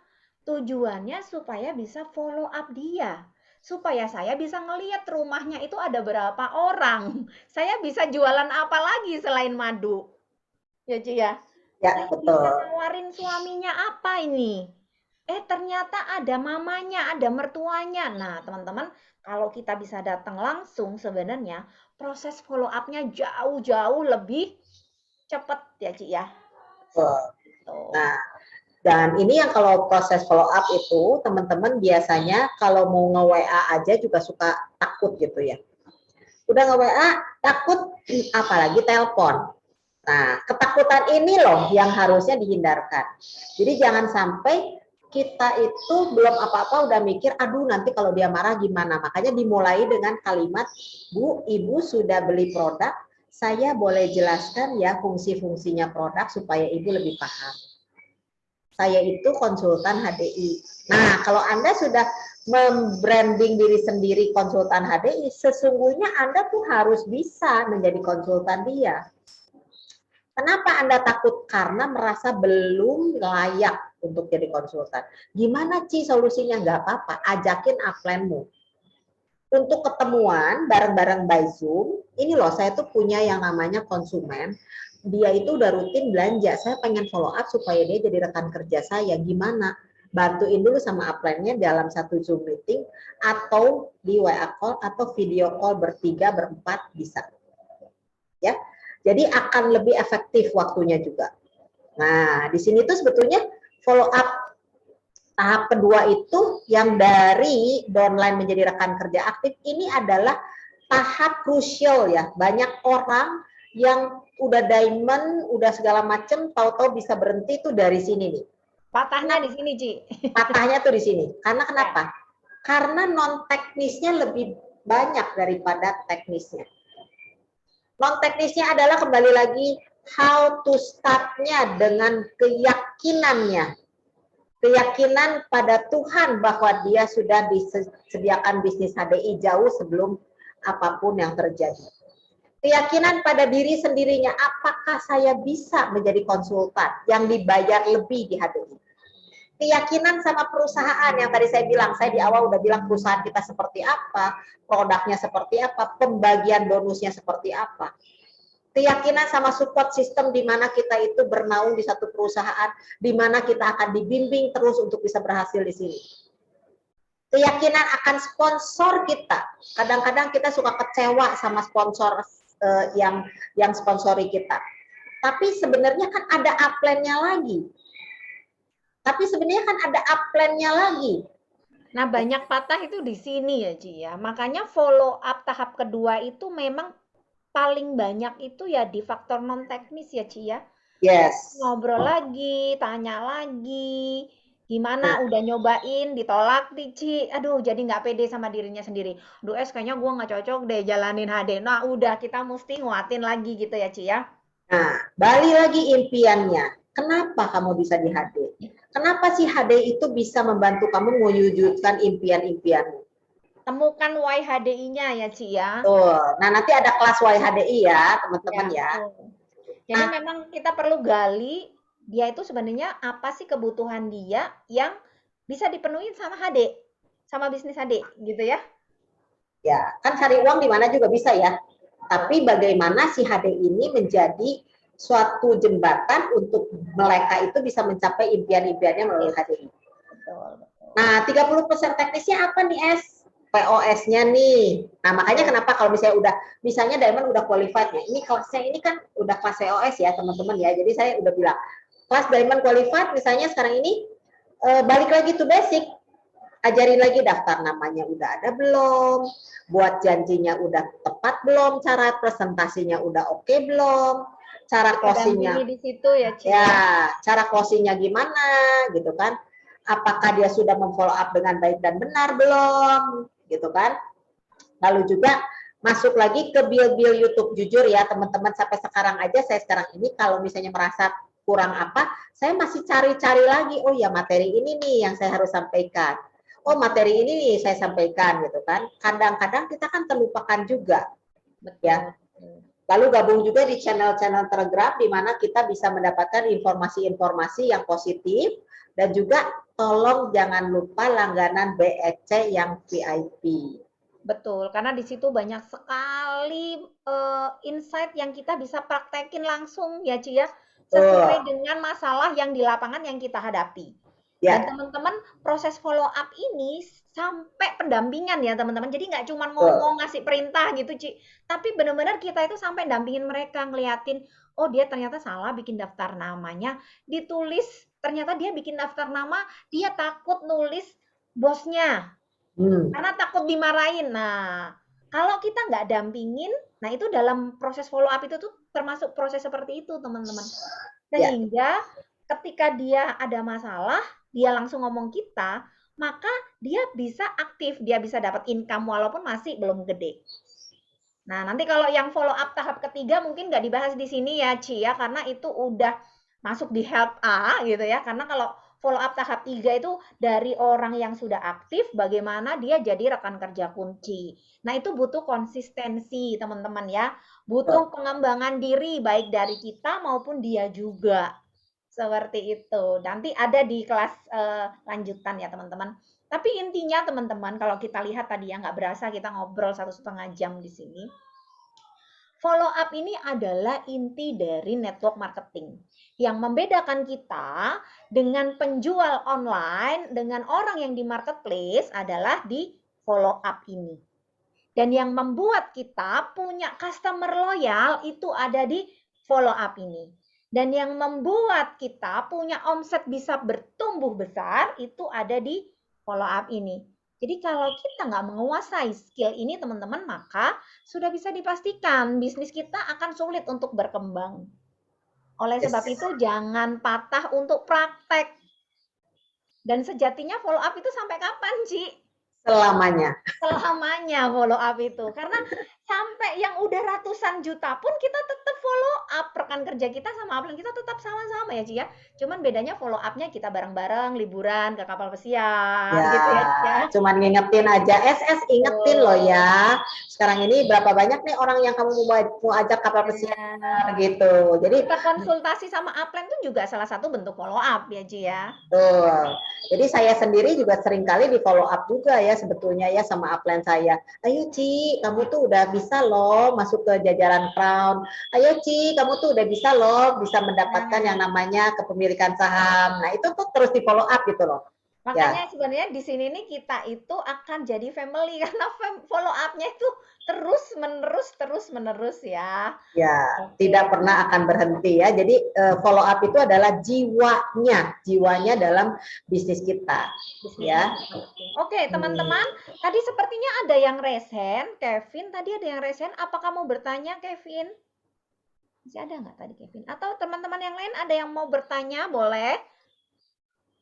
Tujuannya supaya bisa follow up dia. Supaya saya bisa ngelihat rumahnya itu ada berapa orang. Saya bisa jualan apa lagi selain madu. Ya Ci ya. Ya, Saya bisa betul. nawarin suaminya apa ini? Ternyata ada mamanya, ada mertuanya. Nah, teman-teman, kalau kita bisa datang langsung sebenarnya proses follow up-nya jauh-jauh lebih cepat ya, Ci ya. Betul. Tuh. Nah, dan ini yang kalau proses follow up itu teman-teman biasanya kalau mau nge-WA aja juga suka takut gitu ya. Udah nge-WA takut apalagi telepon. Nah, ketakutan ini loh yang harusnya dihindarkan. Jadi jangan sampai kita itu belum apa-apa udah mikir, aduh nanti kalau dia marah gimana. Makanya dimulai dengan kalimat, Bu, Ibu sudah beli produk, saya boleh jelaskan ya fungsi-fungsinya produk supaya Ibu lebih paham. Saya itu konsultan HDI. Nah, kalau Anda sudah membranding diri sendiri konsultan HDI, sesungguhnya Anda tuh harus bisa menjadi konsultan dia. Kenapa Anda takut? Karena merasa belum layak untuk jadi konsultan. Gimana Ci solusinya? Nggak apa-apa, ajakin upline-mu. Untuk ketemuan bareng-bareng by Zoom, ini loh saya tuh punya yang namanya konsumen, dia itu udah rutin belanja, saya pengen follow up supaya dia jadi rekan kerja saya, gimana? Bantuin dulu sama upline-nya dalam satu Zoom meeting, atau di WA call, atau video call bertiga, berempat, bisa. Ya, jadi akan lebih efektif waktunya juga. Nah, di sini tuh sebetulnya follow up tahap kedua itu yang dari downline menjadi rekan kerja aktif ini adalah tahap krusial ya. Banyak orang yang udah diamond, udah segala macem, tahu-tahu bisa berhenti tuh dari sini nih. Patahnya di sini, Ci. Patahnya tuh di sini. Karena Ya. kenapa? Karena non teknisnya lebih banyak daripada teknisnya. Non teknisnya adalah kembali lagi how to start-nya dengan keyakinannya. Keyakinan pada Tuhan bahwa dia sudah disediakan bisnis HDI jauh sebelum apapun yang terjadi. Keyakinan pada diri sendirinya, apakah saya bisa menjadi konsultan yang dibayar lebih di HDI. Keyakinan sama perusahaan yang tadi saya bilang, saya di awal udah bilang perusahaan kita seperti apa, produknya seperti apa, pembagian bonusnya seperti apa. Keyakinan sama support system di mana kita itu bernaung di satu perusahaan, di mana kita akan dibimbing terus untuk bisa berhasil di sini. Keyakinan akan sponsor kita. Kadang-kadang kita suka kecewa sama sponsor yang sponsori kita. Tapi sebenarnya kan ada upline-nya lagi. Nah, banyak patah itu di sini ya, Ci ya. Makanya follow up tahap kedua itu memang paling banyak itu ya di faktor non teknis ya, Ci ya. Yes. Ngobrol lagi, tanya lagi, gimana Nah, udah nyobain, ditolak nih, Ci. Aduh, jadi nggak pede sama dirinya sendiri. Aduh, kayaknya gua nggak cocok deh jalanin HD. Nah, udah kita mesti nguatin lagi gitu ya, Ci ya. Nah, balik lagi impiannya. Kenapa kamu bisa di HD? Kenapa sih HD itu bisa membantu kamu mewujudkan impian-impianmu? Temukan why HDI-nya ya, Ci ya. Tuh. Nah, nanti ada kelas YHDI ya, teman-teman ya. Jadi memang kita perlu gali dia itu sebenarnya apa sih kebutuhan dia yang bisa dipenuhi sama HD, sama bisnis HD gitu ya. Ya, kan cari uang di mana juga bisa ya. Tapi bagaimana si HD ini menjadi suatu jembatan untuk mereka itu bisa mencapai impian-impiannya melalui HDI. Nah, 30% teknisnya apa nih, S? POS-nya nih. Nah, makanya kenapa kalau misalnya Diamond udah qualified ya. Ini kelasnya ini kan udah kelas POS ya, teman-teman ya. Jadi saya udah bilang, kelas Diamond qualified misalnya sekarang ini balik lagi to basic. Ajarin lagi daftar namanya udah ada belum, buat janjinya udah tepat belum, cara presentasinya udah oke belum, cara closingnya di situ ya, Ci. ya, cara closingnya gimana gitu kan, apakah dia sudah memfollow up dengan baik dan benar belum gitu kan. Lalu juga masuk lagi ke bill-bill YouTube. Jujur ya teman-teman, sampai sekarang aja saya sekarang ini kalau misalnya merasa kurang apa, saya masih cari-cari lagi, oh ya materi ini nih yang saya harus sampaikan, oh materi ini nih saya sampaikan gitu kan. Kadang-kadang kita kan terlupakan juga. Betul. Ya. Lalu gabung juga di channel-channel Telegram di mana kita bisa mendapatkan informasi-informasi yang positif, dan juga tolong jangan lupa langganan BEC yang VIP. Betul, karena di situ banyak sekali insight yang kita bisa praktekin langsung ya, Ci ya, sesuai dengan masalah yang di lapangan yang kita hadapi. Ya. Dan teman-teman, proses follow up ini sampai pendampingan ya teman-teman. Jadi nggak cuma ngomong ngasih perintah gitu, Ci. Tapi benar-benar kita itu sampai dampingin mereka, ngeliatin, oh dia ternyata salah bikin daftar namanya, ditulis, ternyata dia bikin daftar nama, dia takut nulis bosnya. Karena takut dimarahin. Nah, kalau kita nggak dampingin, nah itu dalam proses follow up itu tuh termasuk proses seperti itu, teman-teman. Sehingga ketika dia ada masalah, dia langsung ngomong kita, maka dia bisa aktif, dia bisa dapat income walaupun masih belum gede. Nah, nanti kalau yang follow up tahap ketiga mungkin nggak dibahas di sini ya, Ci ya, karena itu udah masuk di help A gitu ya. Karena kalau follow up tahap 3 itu dari orang yang sudah aktif, bagaimana dia jadi rekan kerja kunci. Nah, itu butuh konsistensi, teman-teman ya. Butuh pengembangan diri, baik dari kita maupun dia juga. Seperti itu. Nanti ada di kelas lanjutan ya, teman-teman. Tapi intinya, teman-teman, kalau kita lihat tadi ya, nggak berasa kita ngobrol 1,5 jam di sini. Follow up ini adalah inti dari network marketing. Yang membedakan kita dengan penjual online, dengan orang yang di marketplace adalah di follow up ini. Dan yang membuat kita punya customer loyal itu ada di follow up ini. Dan yang membuat kita punya omset bisa bertumbuh besar itu ada di follow up ini. Jadi kalau kita nggak menguasai skill ini teman-teman, maka sudah bisa dipastikan bisnis kita akan sulit untuk berkembang. Oleh sebab itu jangan patah untuk praktek. Dan sejatinya follow up itu sampai kapan, Ci? Selamanya. Selamanya follow up itu. Karena sampai yang udah ratusan juta pun kita tetap follow up. Rekan kerja kita sama upline kita tetap sama-sama ya, Ci ya. Cuman bedanya follow up-nya kita bareng-bareng liburan ke kapal pesiar Ya, gitu ya, Ci ya. cuman ngingetin aja. SS ingetin loh Betul. ya. Sekarang ini berapa banyak nih orang yang kamu mau ajak kapal pesiar Nah, gitu. Jadi kita konsultasi sama upline tuh juga salah satu bentuk follow up ya, Ci ya. betul. Jadi saya sendiri juga seringkali di follow up juga ya sebetulnya ya sama upline saya. Ayo Ci, kamu tuh udah bisa loh masuk ke jajaran Crown. Ayo Ci, kamu tuh udah bisa loh bisa mendapatkan yang Nah, namanya kepemilikan saham. Nah itu tuh terus di follow up gitu loh. Ya, makanya sebenarnya di sini nih kita itu akan jadi family karena follow up-nya itu terus menerus ya. ya, Oke. tidak pernah akan berhenti ya. Jadi follow up itu adalah jiwanya dalam bisnis kita, Bisnis ya. network marketing. Oke, Hmm. teman-teman, tadi sepertinya ada yang resen. Kevin, tadi ada yang resen. Apakah mau bertanya, Kevin? Masih ada nggak tadi, Kevin? Atau teman-teman yang lain ada yang mau bertanya? Boleh.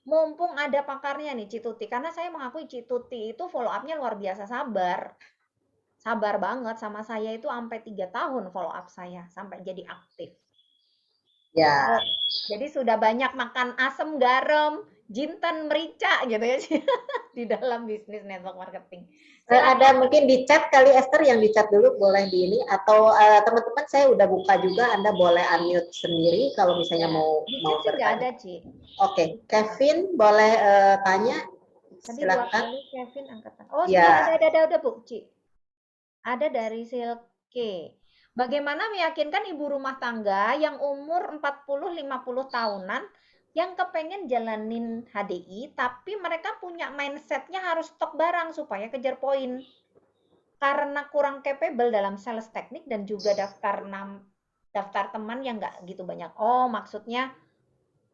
Mumpung ada pakarnya nih, Cituti. Karena saya mengakui Cituti itu follow up-nya luar biasa sabar. Sabar banget sama saya itu sampai 3 tahun follow up saya. Sampai jadi aktif. Ya, Oh, jadi sudah banyak makan asam garam, jinten, merica gitu ya di dalam bisnis network marketing. ada Silakan. mungkin di chat kali Esther yang di chat dulu boleh di ini atau teman-teman saya udah buka juga Anda boleh unmute sendiri kalau misalnya Ya, di mau chat sih nggak bertanya. ada, Ci. Oke, Kevin boleh tanya Tadi 2 silakan. kali Kevin angkat tangan. Oh, sudah Ya, ada, Bu, Ci. Ada dari Silke. Bagaimana meyakinkan ibu rumah tangga yang umur 40-50 tahunan yang kepengen jalanin HDI, tapi mereka punya mindsetnya harus stok barang supaya kejar poin. Karena kurang capable dalam sales teknik dan juga daftar teman yang nggak gitu banyak. Oh, maksudnya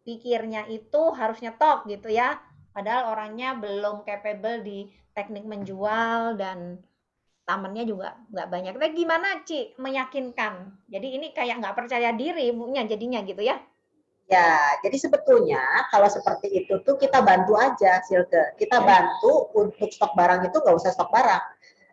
pikirnya itu harus nyetok gitu ya. Padahal orangnya belum capable di teknik menjual dan temennya juga nggak banyak. Tapi gimana, Ci, meyakinkan? Jadi ini kayak nggak percaya diri ibunya jadinya gitu ya. ya, jadi sebetulnya kalau seperti itu tuh kita bantu aja, Silke. Kita bantu untuk stok barang itu nggak usah stok barang.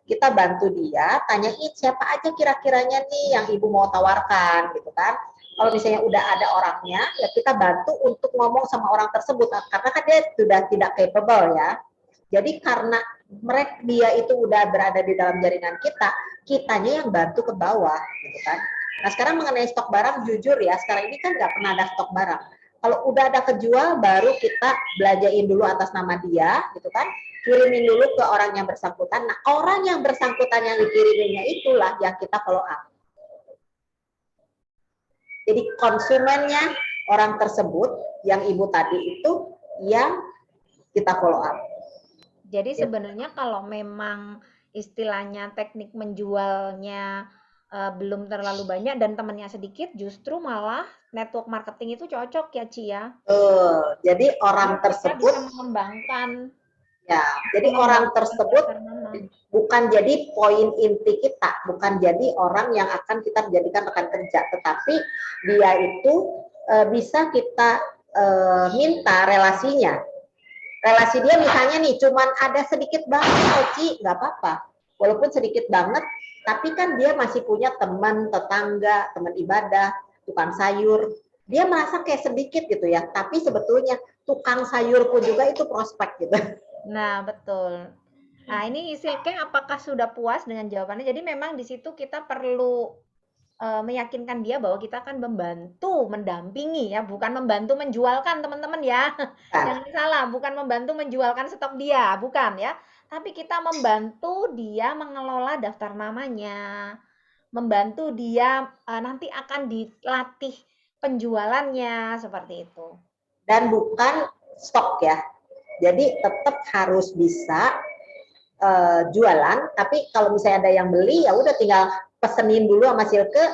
Kita bantu dia, tanyain siapa aja kira-kiranya nih yang ibu mau tawarkan, gitu kan. Kalau misalnya udah ada orangnya, ya kita bantu untuk ngomong sama orang tersebut, karena kan dia sudah tidak capable ya. Jadi karena mereka dia itu udah berada di dalam jaringan kita, kitanya yang bantu ke bawah, gitu kan. Nah sekarang mengenai stok barang, jujur ya, sekarang ini kan nggak pernah ada stok barang. Kalau udah ada kejual, baru kita belanjain dulu atas nama dia, gitu kan. Kirimin dulu ke orang yang bersangkutan. Nah orang yang bersangkutan yang dikiriminnya itulah yang kita follow up. Jadi konsumennya orang tersebut yang ibu tadi itu yang kita follow up. Jadi Ya. sebenarnya kalau memang istilahnya teknik menjualnya belum terlalu banyak dan temannya sedikit, justru malah network marketing itu cocok ya, Ci ya. Jadi Karena orang kita bisa tersebut mengembangkan ya, jadi orang mengembangkan tersebut daftar nama. bukan jadi poin inti kita, bukan jadi orang yang akan kita jadikan rekan kerja, tetapi dia itu bisa kita minta relasinya. Relasi dia misalnya nih, cuman ada sedikit banget, Oci, nggak apa-apa. Walaupun sedikit banget, tapi kan dia masih punya teman, tetangga, teman ibadah, tukang sayur. Dia merasa kayak sedikit gitu ya, tapi sebetulnya tukang sayur pun juga itu prospek gitu. Nah, betul. Nah, ini Silke apakah sudah puas dengan jawabannya? Jadi memang di situ kita perlu meyakinkan dia bahwa kita akan membantu mendampingi ya, bukan membantu menjualkan teman-teman ya. Nah, Jangan salah, bukan membantu menjualkan stok dia, bukan ya. Tapi kita membantu dia mengelola daftar namanya, membantu dia nanti akan dilatih penjualannya seperti itu. dan bukan stok ya. Jadi tetap harus bisa jualan, tapi kalau misalnya ada yang beli ya udah tinggal pesenin dulu sama Silke,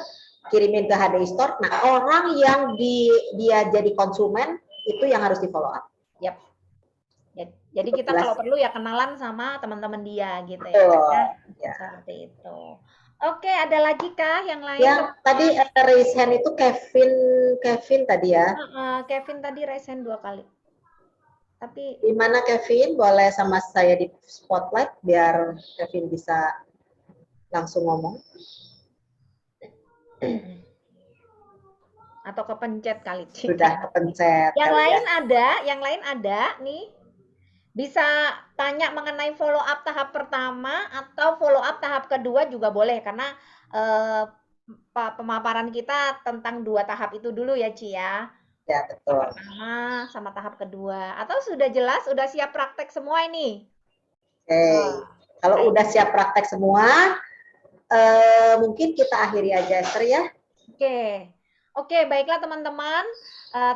kirimin ke HDI Store. Nah, orang yang dia jadi konsumen itu yang harus di follow up. Yap. Jadi Cukup kita jelas kalau ya. perlu ya kenalan sama teman-teman dia gitu ya, Kak, ya. Betul. Ya. Seperti itu. Oke, ada lagi kah yang lain, Yang tadi teman-teman? raise hand itu Kevin tadi ya. Kevin tadi resen 2 kali. Tapi Gimana Kevin? Boleh sama saya di spotlight biar Kevin bisa langsung ngomong. atau kepencet kali, Ci. Sudah kepencet Yang kali ya. lain ada nih. Bisa tanya mengenai follow up tahap pertama atau follow up tahap kedua juga boleh karena eh, pemaparan kita tentang 2 tahap itu dulu ya, Ci ya. Ya, Tahap betul. pertama sama tahap kedua. Atau sudah jelas, udah siap praktek semua ini? Oke. Kalau Baik. udah siap praktek semua, mungkin kita akhiri aja Esther ya. Oke. Oke, baiklah teman-teman.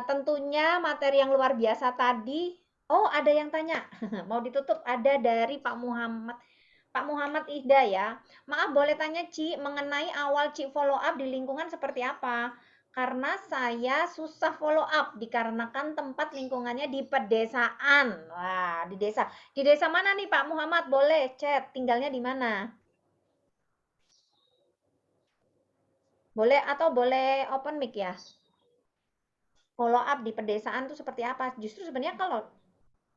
Tentunya materi yang luar biasa tadi. Oh, ada yang tanya. Mau ditutup ada dari Pak Muhammad. Pak Muhammad Ida ya. Maaf boleh tanya Ci mengenai awal Ci follow up di lingkungan seperti apa? Karena saya susah follow up dikarenakan tempat lingkungannya di pedesaan. Wah, di desa. Di desa mana nih Pak Muhammad? Boleh chat. Tinggalnya di mana? Boleh atau boleh open mic ya? Follow up di pedesaan tuh seperti apa? Justru sebenarnya kalau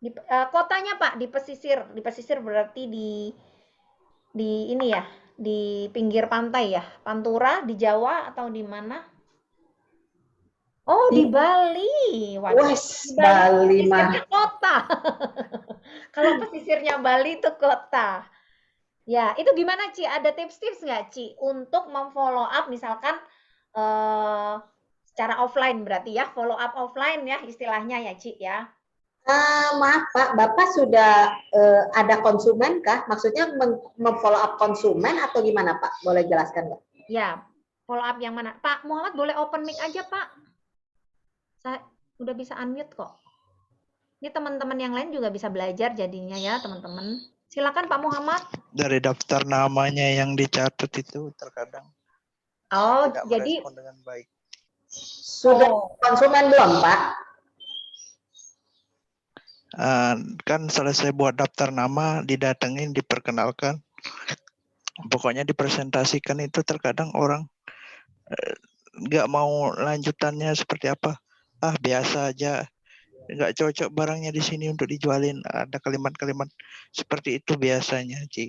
di kotanya Pak di pesisir berarti di ini ya, di pinggir pantai ya, Pantura di Jawa atau di mana? Oh di Di Bali, waduh, di Wes, Bali Bali pesisirnya mah. kota. Kalau pesisirnya Bali itu kota. Ya, itu gimana Ci? Ada tips-tips nggak Ci untuk memfollow up misalkan eh, secara offline berarti ya, follow up offline ya istilahnya ya Ci ya. Maaf Pak, Bapak sudah ada konsumen kah? Maksudnya memfollow up konsumen atau gimana Pak? Boleh jelaskan nggak? Ya, follow up yang mana? Pak Muhammad boleh open mic aja Pak. Saya udah bisa unmute kok. Ini teman-teman yang lain juga bisa belajar jadinya ya teman-teman. Silakan Pak Muhammad. Dari daftar namanya yang dicatat itu terkadang Oh, tidak jadi merespon dengan baik. Sudah konsumen belum Pak? Kan selesai buat daftar nama, didatengin, diperkenalkan, pokoknya dipresentasikan itu terkadang orang nggak mau lanjutannya seperti apa. Biasa aja, nggak cocok barangnya di sini untuk dijualin. Ada kalimat-kalimat seperti itu biasanya, Ci.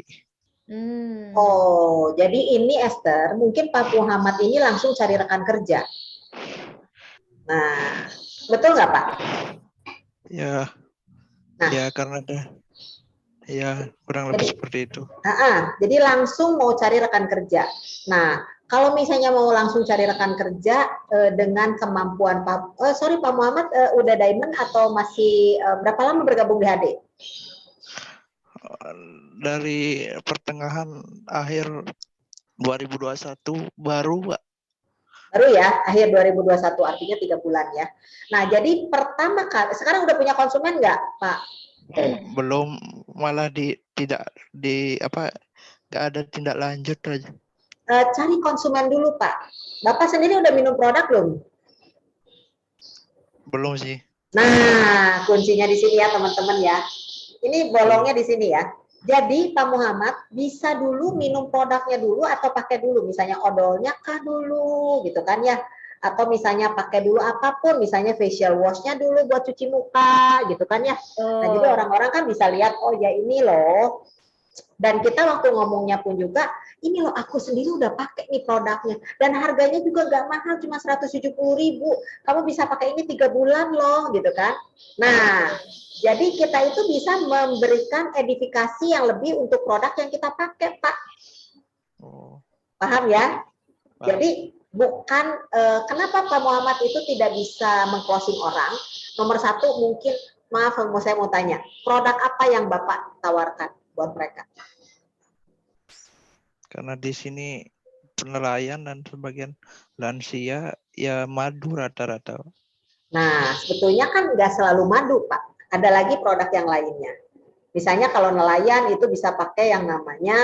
Oh, jadi ini Esther, mungkin Pak Muhammad ini langsung cari rekan kerja. Nah, betul nggak Pak? Ya, Nah, ya karena ada, ya kurang lebih seperti itu. jadi langsung mau cari rekan kerja. Nah, kalau misalnya mau langsung cari rekan kerja dengan kemampuan Pak, Pak Muhammad udah diamond atau masih berapa lama bergabung di HD? Dari pertengahan akhir 2021 baru, Pak. Baru ya, akhir 2021 artinya 3 bulan ya. Nah, jadi pertama kali, sekarang udah punya konsumen nggak, Pak? Belum, malah tidak nggak ada tindak lanjut aja. Cari konsumen dulu, Pak. Bapak sendiri udah minum produk belum? Belum sih. Nah, kuncinya di sini ya, teman-teman ya. Ini bolongnya di sini ya. Jadi Pak Muhammad bisa dulu minum produknya dulu atau pakai dulu, misalnya odolnya kah dulu, gitu kan ya? Atau misalnya pakai dulu apapun, misalnya facial washnya dulu buat cuci muka, gitu kan ya? Nah, jadi orang-orang kan bisa lihat, oh ya ini loh. Dan kita waktu ngomongnya pun juga, ini loh aku sendiri udah pakai nih produknya. Dan harganya juga nggak mahal, cuma 170.000. Kamu bisa pakai ini 3 bulan loh, gitu kan. Nah, jadi kita itu bisa memberikan edifikasi yang lebih untuk produk yang kita pakai, Pak. Paham ya? Paham. Jadi bukan kenapa Pak Muhammad itu tidak bisa meng-closing orang. Nomor satu mungkin, maaf saya mau tanya, produk apa yang Bapak tawarkan buat mereka? Karena di sini penelayan dan sebagian lansia ya madu rata-rata. Nah, sebetulnya kan nggak selalu madu, Pak. Ada lagi produk yang lainnya. Misalnya kalau nelayan itu bisa pakai yang namanya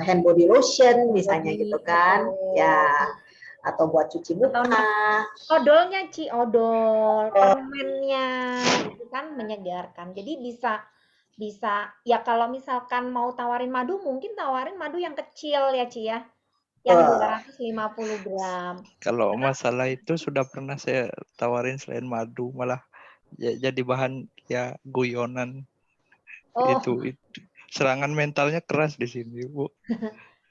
hand body lotion, misalnya gitu kan, ya, atau buat cuci muka. Odolnya Ci, odol, permennya, itu kan menyegarkan. Jadi bisa ya kalau misalkan mau tawarin madu, mungkin tawarin madu yang kecil ya Ci ya, yang 250 gram. Kalau masalah itu sudah pernah saya tawarin selain madu, malah jadi bahan ya guyonan Oh, itu serangan mentalnya keras di sini, Bu.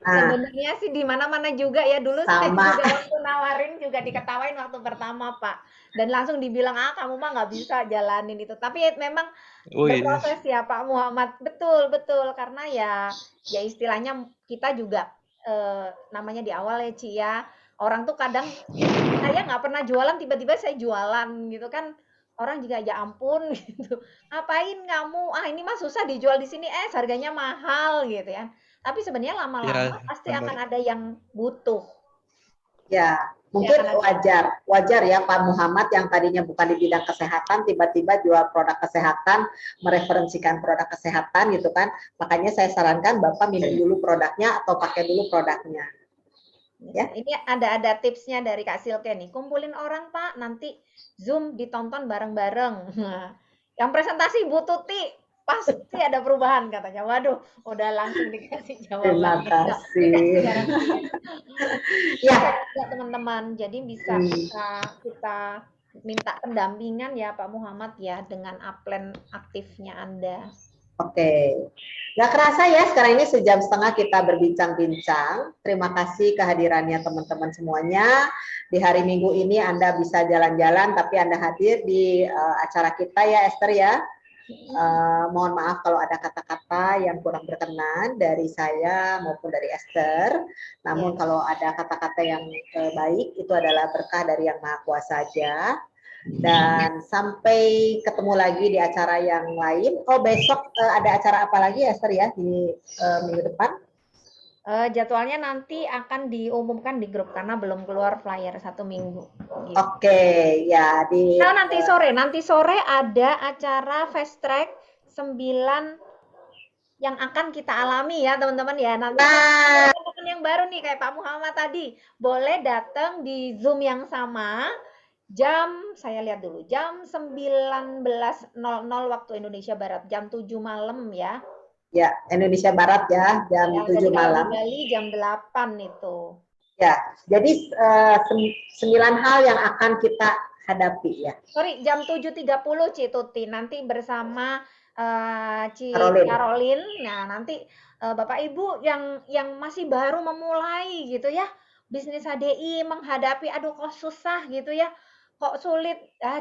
Nah, sebenarnya sih di mana-mana juga ya. Dulu saya sama. juga waktu nawarin juga diketawain waktu pertama, Pak. Dan langsung dibilang, "Ah, kamu mah nggak bisa jalanin itu." Tapi memang Wih, berproses ya Pak Muhammad. Betul, betul. Karena ya istilahnya kita juga namanya di awal ya Ci ya. Orang tuh kadang saya nggak pernah jualan, tiba-tiba saya jualan gitu kan. Orang juga ya ampun gitu. Ngapain kamu? Ah ini mah susah dijual di sini. Harganya mahal gitu ya. Tapi sebenarnya lama-lama ya pasti benar. akan ada yang butuh. Ya, Pasti mungkin akan ada. wajar ya Pak Muhammad yang tadinya bukan di bidang kesehatan tiba-tiba jual produk kesehatan, mereferensikan produk kesehatan gitu kan. Makanya saya sarankan Bapak minum dulu produknya atau pakai dulu produknya. Ya. Ini ada tipsnya dari Kak Silke nih. Kumpulin orang Pak, nanti Zoom ditonton bareng-bareng. Nah, yang presentasi Bu Tuti pasti ada perubahan katanya. Waduh, udah langsung dikasih Terima jawabannya. Dikasih kasih. garansi. Bisa Ya, juga teman-teman. Jadi bisa bisa kita minta pendampingan ya Pak Muhammad ya dengan upline aktifnya Anda. oke. Gak kerasa ya sekarang ini sejam setengah kita berbincang-bincang. Terima kasih kehadirannya teman-teman semuanya. Di hari Minggu ini Anda bisa jalan-jalan tapi Anda hadir di acara kita ya Esther ya. Mohon maaf kalau ada kata-kata yang kurang berkenan dari saya maupun dari Esther. Namun Ya. kalau ada kata-kata yang baik itu adalah berkah dari Yang Maha Kuasa saja. Dan sampai ketemu lagi di acara yang lain. Oh besok ada acara apa lagi Esther ya di minggu depan? Jadwalnya nanti akan diumumkan di grup karena belum keluar flyer 1 minggu. Gitu. Oke ya di Nah, nanti sore ada acara fast track 9 yang akan kita alami ya teman-teman ya. Nanti kalau nah, teman-teman yang baru nih kayak Pak Muhammad tadi, boleh datang di Zoom yang sama saya lihat dulu, jam 19.00 waktu Indonesia Barat, jam 7 malam ya. ya Indonesia Barat ya jam Ya, 7 jadi kalau di malam. Bali jam 8 itu. Ya, jadi 9 hal yang akan kita hadapi ya. Sorry, jam 7.30 Ci Tuti. Nanti bersama Ci Caroline. Caroline. Nah, nanti Bapak Ibu yang masih baru memulai gitu ya, bisnis HDI menghadapi aduh kok susah gitu ya. Kok sulit.